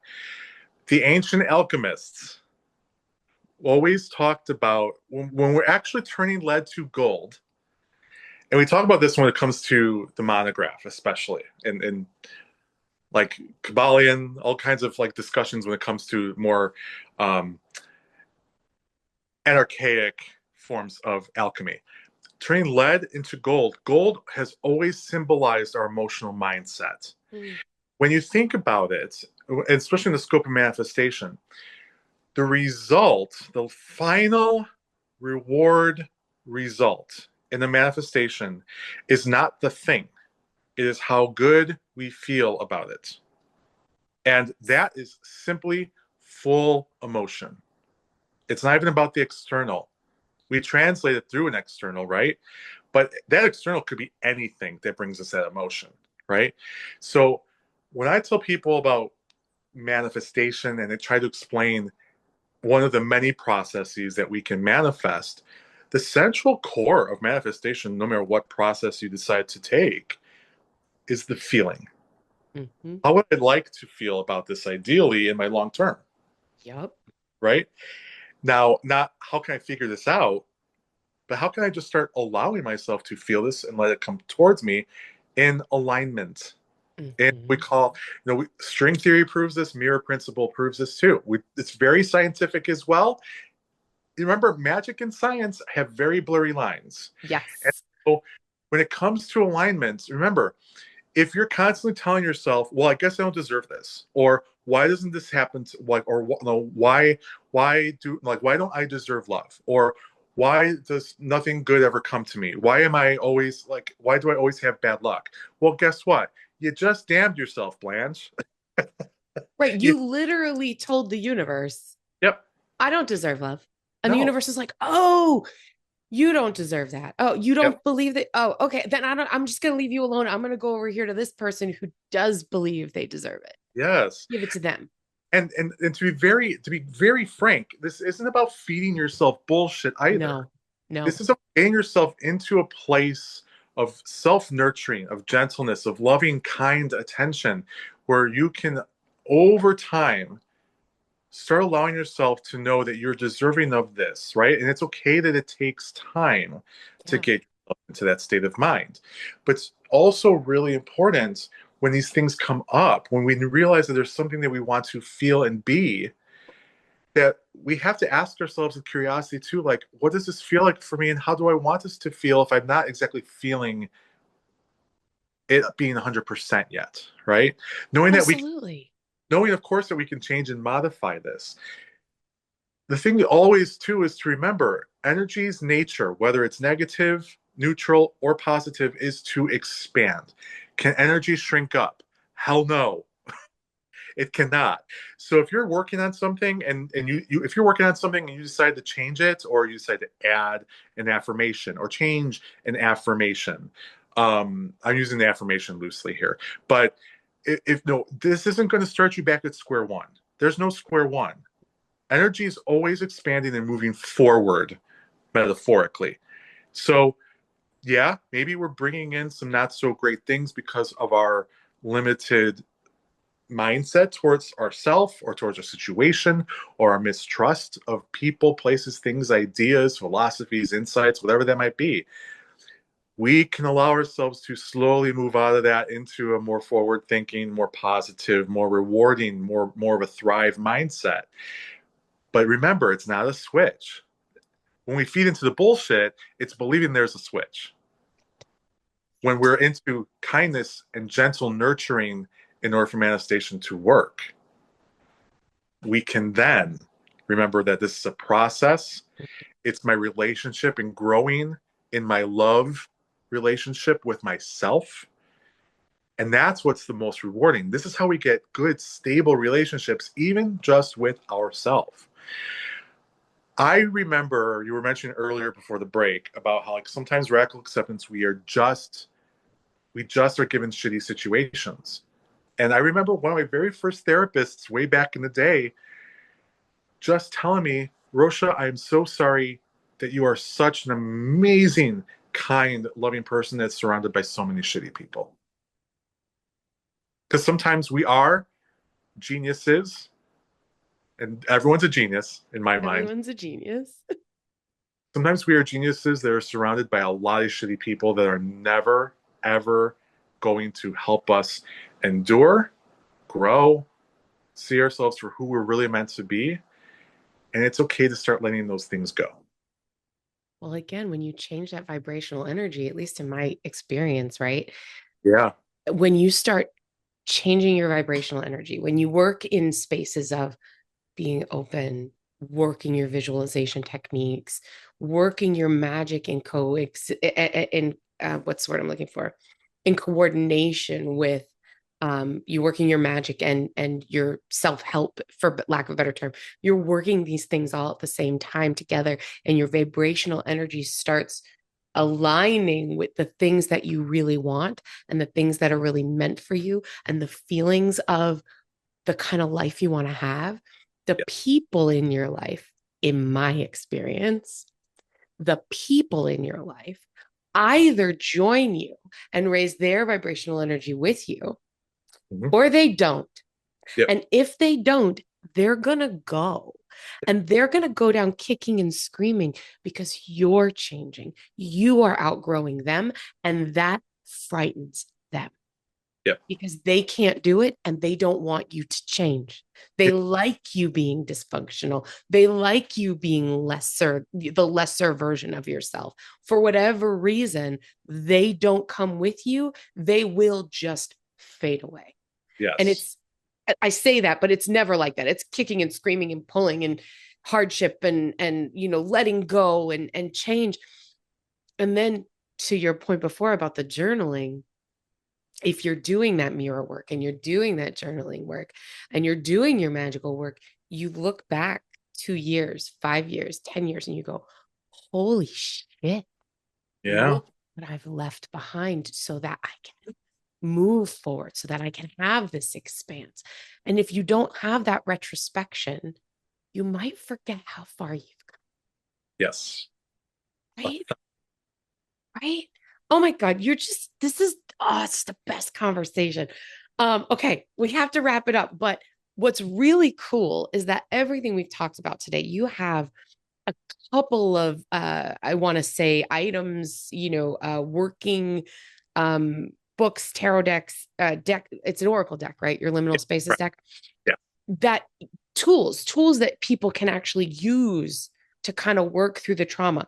The ancient alchemists always talked about when we're actually turning lead to gold, and we talk about this when it comes to the monograph, especially in like Kabbalion, all kinds of like discussions when it comes to more um, anarchaic forms of alchemy. Turning lead into gold, gold has always symbolized our emotional mindset. Mm. When you think about it, especially in the scope of manifestation, the result, the final reward result in the manifestation is not the thing. It is how good we feel about it. And that is simply full emotion. It's not even about the external. We translate it through an external, right? But that external could be anything that brings us that emotion, right? So when I tell people about manifestation and I try to explain one of the many processes that we can manifest, the central core of manifestation, no matter what process you decide to take, is the feeling. Mm-hmm. How would I like to feel about this ideally in my long term, Yep. right? Now, not how can I figure this out, but how can I just start allowing myself to feel this and let it come towards me in alignment? And we Mm-hmm. call, string theory proves this, mirror principle proves this too. It's very scientific as well. You remember, magic and science have very blurry lines. And Yes. so when it comes to alignments, remember, if you're constantly telling yourself, well, I guess I don't deserve this, or why doesn't this happen to, like, or no, why don't I deserve love, or why does nothing good ever come to me, why am I always like, why do I always have bad luck? Well, guess what, you just damned yourself, Blanche. Right. you, You literally told the universe, yep. I don't deserve love. And the No. universe is like, oh, you don't deserve that. Oh, you Yep. don't believe that. Oh, okay. Then I'm just going to leave you alone. I'm going to go over here to this person who does believe they deserve it. Yes. Give it to them. And to be very frank, this isn't about feeding yourself bullshit either. No, no. This is about getting yourself into a place of self-nurturing, of gentleness, of loving, kind attention, where you can, over time, start allowing yourself to know that you're deserving of this, right? And it's okay that it takes time to Yeah. get yourself into that state of mind. But it's also really important when these things come up, when we realize that there's something that we want to feel and be, that we have to ask ourselves with curiosity too, like, what does this feel like for me, and how do I want this to feel if I'm not exactly feeling it being 100% yet, right? Knowing that we, Absolutely. knowing of course that we can change and modify this. The thing always too is to remember energy's nature, whether it's negative, neutral, or positive, is to expand. Can energy shrink up? Hell no. It cannot. So if you're working on something and you if you're working on something and you decide to change it, or you decide to add an affirmation or change an affirmation, I'm using the affirmation loosely here, but if no, this isn't going to start you back at square one. There's no square one. Energy is always expanding and moving forward, metaphorically. So yeah, maybe we're bringing in some not so great things because of our limited mindset towards ourself or towards a situation, or our mistrust of people, places, things, ideas, philosophies, insights, whatever that might be. We can allow ourselves to slowly move out of that into a more forward thinking, more positive, more rewarding, more of a thrive mindset. But remember, it's not a switch. When we feed into the bullshit, it's believing there's a switch. When we're into kindness and gentle nurturing in order for manifestation to work, we can then remember that this is a process. It's my relationship and growing in my love relationship with myself. And that's what's the most rewarding. This is how we get good, stable relationships, even just with ourselves. I remember you were mentioning earlier before the break about how, like, sometimes radical acceptance, we just are given shitty situations. And I remember one of my very first therapists way back in the day just telling me, Rosha, I'm so sorry that you are such an amazing, kind, loving person that's surrounded by so many shitty people. Because sometimes we are geniuses, and everyone's a genius in my mind. Everyone's a genius. Sometimes we are geniuses that are surrounded by a lot of shitty people that are never, ever going to help us endure, grow, see ourselves for who we're really meant to be. And it's okay to start letting those things go. Well, again, when you change that vibrational energy, at least in my experience, right? Yeah. When you start changing your vibrational energy, when you work in spaces of being open, working your visualization techniques, working your magic in what's the word I'm looking for? In coordination with you working your magic and your self-help, for lack of a better term. You're working these things all at the same time together, and your vibrational energy starts aligning with the things that you really want and the things that are really meant for you and the feelings of the kind of life you want to have. The people in your life, in my experience, the people in your life either join you and raise their vibrational energy with you, or they don't. Yep. And if they don't, they're going to go. And they're going to go down kicking and screaming because you're changing. You are outgrowing them. And that frightens them. Yep. Because they can't do it and they don't want you to change. They like you being dysfunctional. They like you being the lesser version of yourself. For whatever reason, they don't come with you. They will just fade away. Yes. And I say that, but it's never like that. It's kicking and screaming and pulling and hardship and letting go and change. And then to your point before about the journaling, if you're doing that mirror work and you're doing that journaling work and you're doing your magical work, you look back 2 years, 5 years, 10 years, and you go, holy shit. Yeah. Look what I've left behind so that I can move forward, so that I can have this expanse. And if you don't have that retrospection, you might forget how far you've come. Yes. Right? Right? Oh my God, it's the best conversation. Okay, we have to wrap it up, but what's really cool is that everything we've talked about today, you have a couple of I want to say items, working books, tarot decks, deck. It's an oracle deck, right? Your liminal spaces deck. Yeah. That tools that people can actually use to kind of work through the trauma.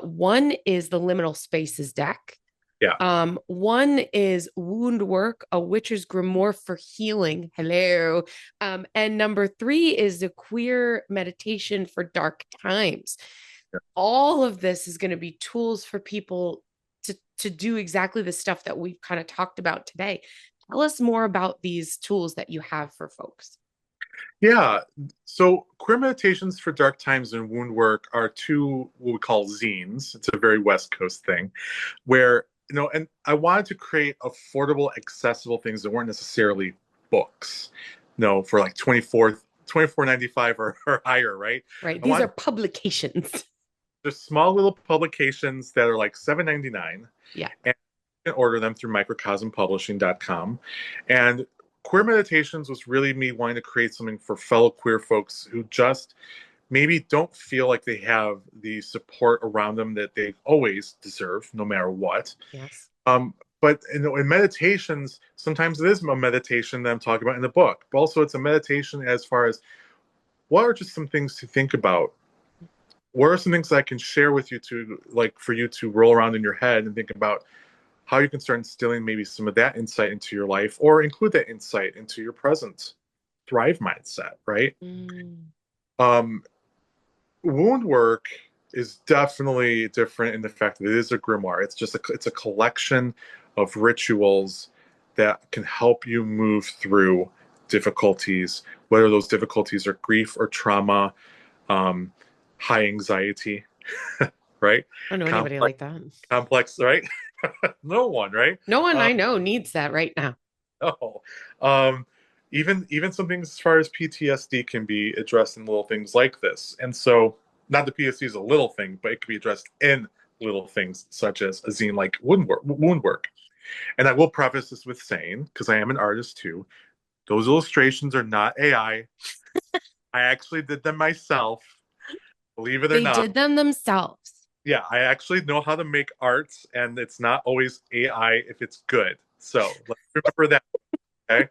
One is the liminal spaces deck. Yeah. One is wound work, a witch's grimoire for healing. Hello. And number three is the queer meditation for dark times. Yeah. All of this is going to be tools for people to do exactly the stuff that we've kind of talked about today. Tell us more about these tools that you have for folks. Yeah. So queer meditations for dark times and wound work are two what we call zines. It's a very West Coast thing where, and I wanted to create affordable, accessible things that weren't necessarily books, for like 24.95 or higher, right? Right. These are publications. They're small little publications that are like $7.99. Yeah. And you can order them through microcosmpublishing.com. And queer meditations was really me wanting to create something for fellow queer folks who just maybe don't feel like they have the support around them that they always deserve, no matter what. Yes. But in meditations, sometimes it is a meditation that I'm talking about in the book, but also it's a meditation as far as what are just some things to think about. What are some things I can share with you for you to roll around in your head and think about how you can start instilling maybe some of that insight into your life, or include that insight into your present thrive mindset, right? Wound work is definitely different in the fact that it is a grimoire. It's a collection of rituals that can help you move through difficulties, whether those difficulties are grief or trauma, high anxiety, right? I don't know anybody like that. Complex, right? No one, right? No one I know needs that right now. No. Even some things as far as PTSD can be addressed in little things like this. And so, not that PTSD is a little thing, but it can be addressed in little things such as a zine like wound work. And I will preface this with saying, because I am an artist too, those illustrations are not AI. I actually did them myself. Believe it or not. They did them themselves. Yeah, I actually know how to make arts, and it's not always AI if it's good. So let's remember that. Okay.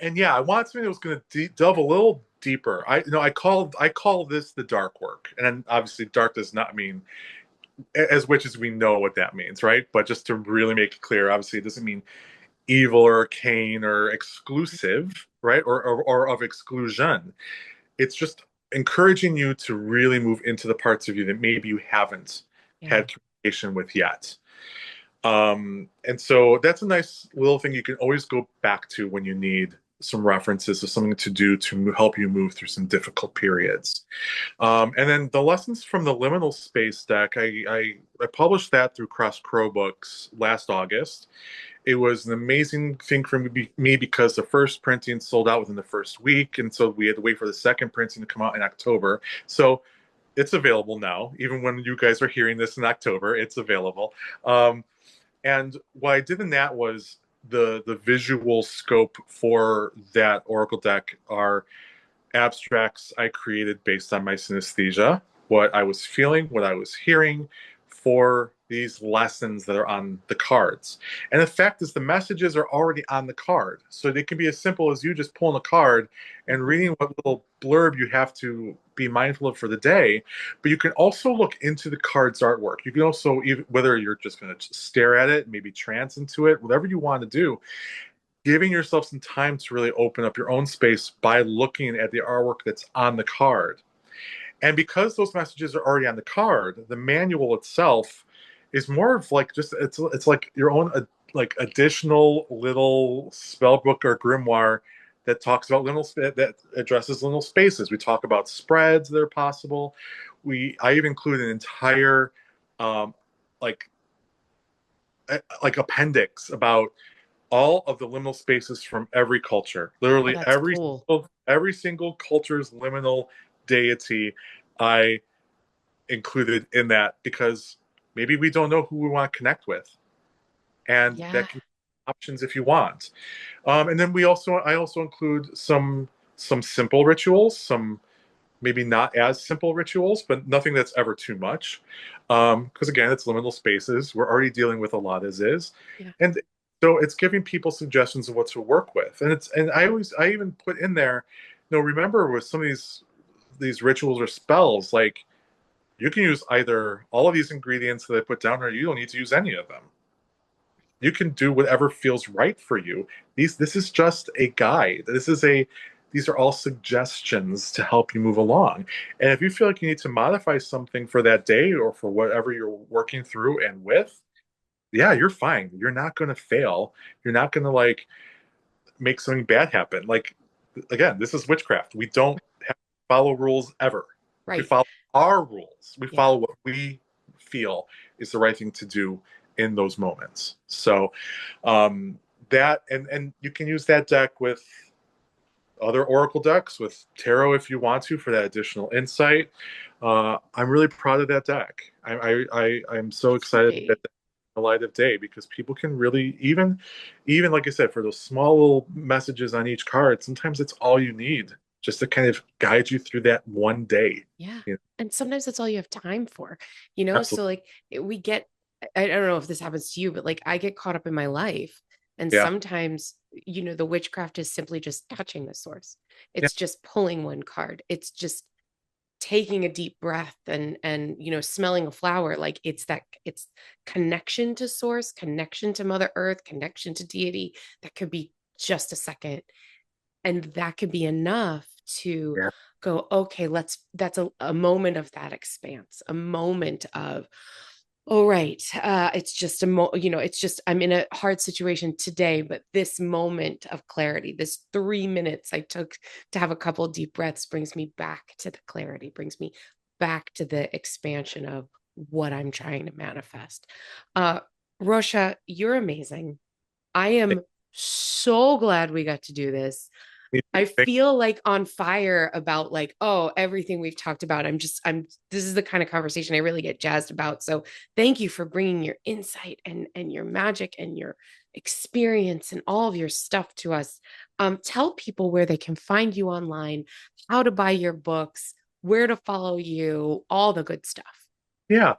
And yeah, I wanted something that was going to delve a little deeper. I call this the dark work, and then obviously dark does not mean, as witches we know what that means, right? But just to really make it clear, obviously it doesn't mean evil or arcane or exclusive, right? Or of exclusion. It's just encouraging you to really move into the parts of you that maybe you haven't had communication with yet. And so that's a nice little thing you can always go back to when you need some references of something to do to help you move through some difficult periods. And then the lessons from the liminal space deck, I published that through Cross Crow Books last August. It was an amazing thing for me because the first printing sold out within the first week, and so we had to wait for the second printing to come out in October. So it's available now. Even when you guys are hearing this in October, it's available. And what I did in that was the visual scope for that Oracle deck are abstracts I created based on my synesthesia, what I was feeling, what I was hearing for these lessons that are on the cards. And the fact is the messages are already on the card. So they can be as simple as you just pulling a card and reading what little blurb you have to be mindful of for the day. But you can also look into the card's artwork. You can also, whether you're just going to stare at it, maybe trance into it, whatever you want to do, giving yourself some time to really open up your own space by looking at the artwork that's on the card. And because those messages are already on the card, the manual itself is more of like just it's like your own like additional little spell book or grimoire that talks about that addresses liminal spaces. We talk about spreads that are possible. I even include an entire like appendix about all of the liminal spaces from every culture. Literally every single culture's liminal deity I included in that, because maybe we don't know who we want to connect with, and that can be options if you want. And then I also include some simple rituals, some maybe not as simple rituals, but nothing that's ever too much, because again, it's liminal spaces. We're already dealing with a lot as is. And So it's giving people suggestions of what to work with, and I even put in there, remember with some of these rituals or spells, like you can use either all of these ingredients that I put down, or you don't need to use any of them. You can do whatever feels right for you. This is just a guide. These are all suggestions to help you move along. And if you feel like you need to modify something for that day or for whatever you're working through and with, yeah, you're fine. You're not going to fail. You're not going to like make something bad happen. Like again, this is witchcraft. We don't have to follow rules ever. We Right. follow our rules. We Yeah. follow what we feel is the right thing to do in those moments. So that and you can use that deck with other oracle decks, with tarot if you want to, for that additional insight. I'm really proud of that deck. I'm so It's excited that great. the light of day, because people can really, even like I said, for those small little messages on each card, sometimes it's all you need just to kind of guide you through that one day. Yeah. You know? And sometimes that's all you have time for, so Absolutely. like we get, I don't know if this happens to you, but like I get caught up in my life. And Yeah. sometimes, the witchcraft is simply just touching the source. Yeah. It's just pulling one card. It's just taking a deep breath and smelling a flower. Like it's connection to source, connection to Mother Earth, connection to deity. That could be just a second, and that could be enough to Yeah. go, okay, that's a moment of that expanse, a moment of, all right, it's just it's just, I'm in a hard situation today, but this moment of clarity, this 3 minutes I took to have a couple of deep breaths, brings me back to the clarity, brings me back to the expansion of what I'm trying to manifest. uh Rosha, you're amazing. I am so glad we got to do this. I Thank feel like on fire about, like, oh, everything we've talked about. This is the kind of conversation I really get jazzed about. So thank you for bringing your insight and your magic and your experience and all of your stuff to us. Tell people where they can find you online, how to buy your books, where to follow you, all the good stuff. Yeah.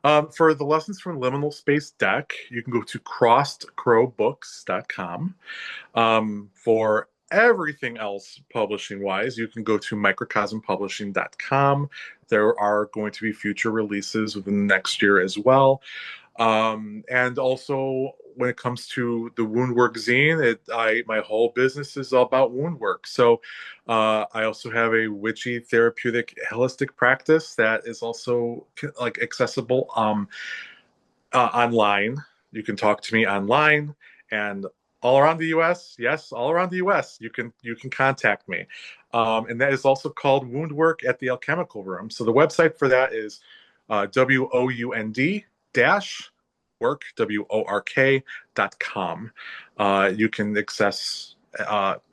For the Lessons from Liminal Space deck, you can go to crossedcrowbooks.com. For everything else publishing wise, you can go to microcosmpublishing.com. There are going to be future releases within the next year as well. And also, when it comes to the Woundwork zine, my whole business is all about wound work. So I also have a witchy therapeutic holistic practice that is also like accessible online. You can talk to me online, and all around the U.S. Yes, all around the U.S. You can contact me, and that is also called Woundwork at the Alchemical Room. So the website for that is WOUND dash work WORK.com. You can access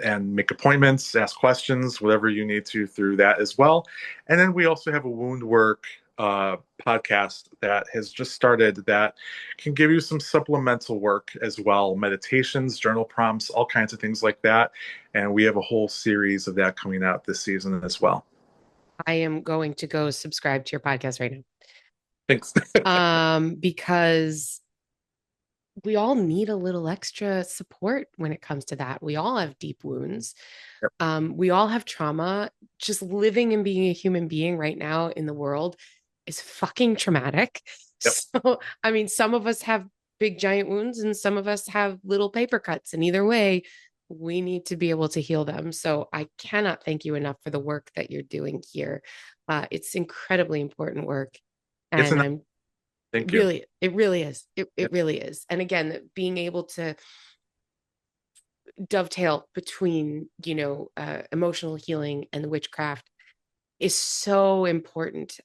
and make appointments, ask questions, whatever you need to through that as well. And then we also have a wound work podcast that has just started that can give you some supplemental work as well, meditations, journal prompts, all kinds of things like that. And we have a whole series of that coming out this season as well. I am going to go subscribe to your podcast right Thanks. now. Because we all need a little extra support when it comes to that. We all have deep wounds. Yep. We all have trauma. Just living and being a human being right now in the world is fucking traumatic. Yep. So, I mean, some of us have big giant wounds and some of us have little paper cuts. And either way, we need to be able to heal them. So I cannot thank you enough for the work that you're doing here. It's incredibly important work. It's And an I'm Thank you. really, it really is. It Yep. really is. And again, being able to dovetail between, emotional healing and the witchcraft is so important,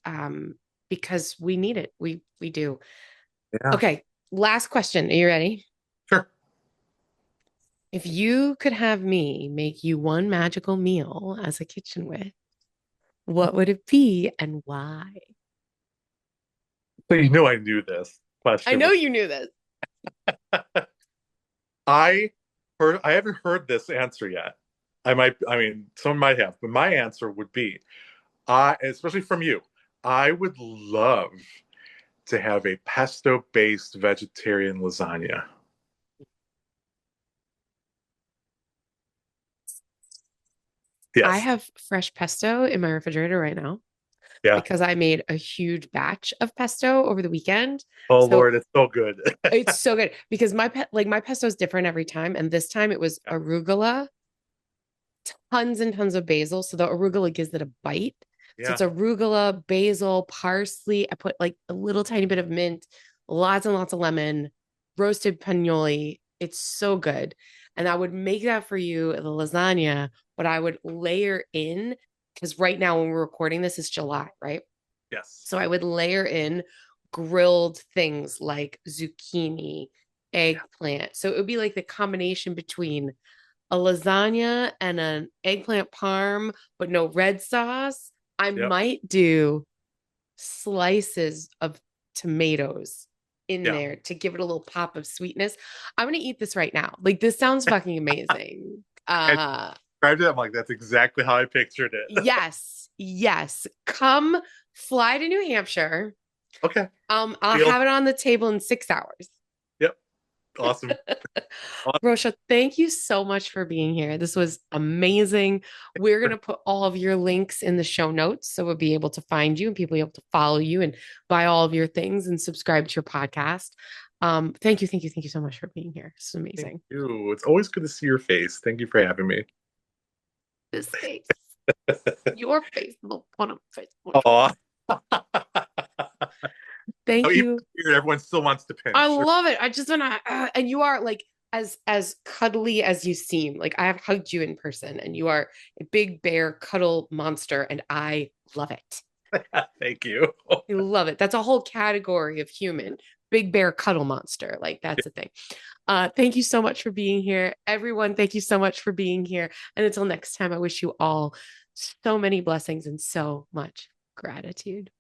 because we need it. We do. Yeah. Okay. Last question. Are you ready? Sure. If you could have me make you one magical meal as a kitchen witch, what would it be and why? So you know I knew this I question know was. you knew this. I I haven't heard this answer yet. I mean, someone might have, but my answer would be, especially from you, I would love to have a pesto-based vegetarian lasagna. I Yes. have fresh pesto in my refrigerator right now Yeah. because I made a huge batch of pesto over the weekend. Oh So Lord, it's so good. it's so good because my pesto is different every time. And this time it was Yeah. arugula, tons and tons of basil. So the arugula gives it a bite. So Yeah. it's arugula, basil, parsley. I put like a little tiny bit of mint, lots and lots of lemon, roasted pagnoli. It's so good. And I would make that for you, the lasagna, but I would layer in, because right now when we're recording this, it's July, right? Yes. So I would layer in grilled things like zucchini, Yeah. eggplant. So it would be like the combination between a lasagna and an eggplant parm, but no red sauce. I Yep. might do slices of tomatoes in Yeah. there to give it a little pop of sweetness. I'm gonna eat this right now. Like this sounds fucking amazing. And described it, I'm like, that's exactly how I pictured it. Yes, yes. Come fly to New Hampshire. Okay. I'll Deal. have it on the table in 6 hours. Yep. Awesome. Awesome. Rosha, thank you so much for being here. This was amazing. We're going to put all of your links in the show notes so we'll be able to find you and people will be able to follow you and buy all of your things and subscribe to your podcast. Thank you, thank you, thank you so much for being here. This is amazing. Thank you. It's always good to see your face. Thank you for having me. This face, your face, little one of face. Aw. Thank Oh, even you. weird, everyone still wants to pinch. I love it. I just want to, and you are like as cuddly as you seem. Like I have hugged you in person, and you are a big bear cuddle monster, and I love it. Thank you. I love it. That's a whole category of human. Big bear cuddle monster. Like that's a thing. Thank you so much for being here. Everyone, thank you so much for being here. And until next time, I wish you all so many blessings and so much gratitude.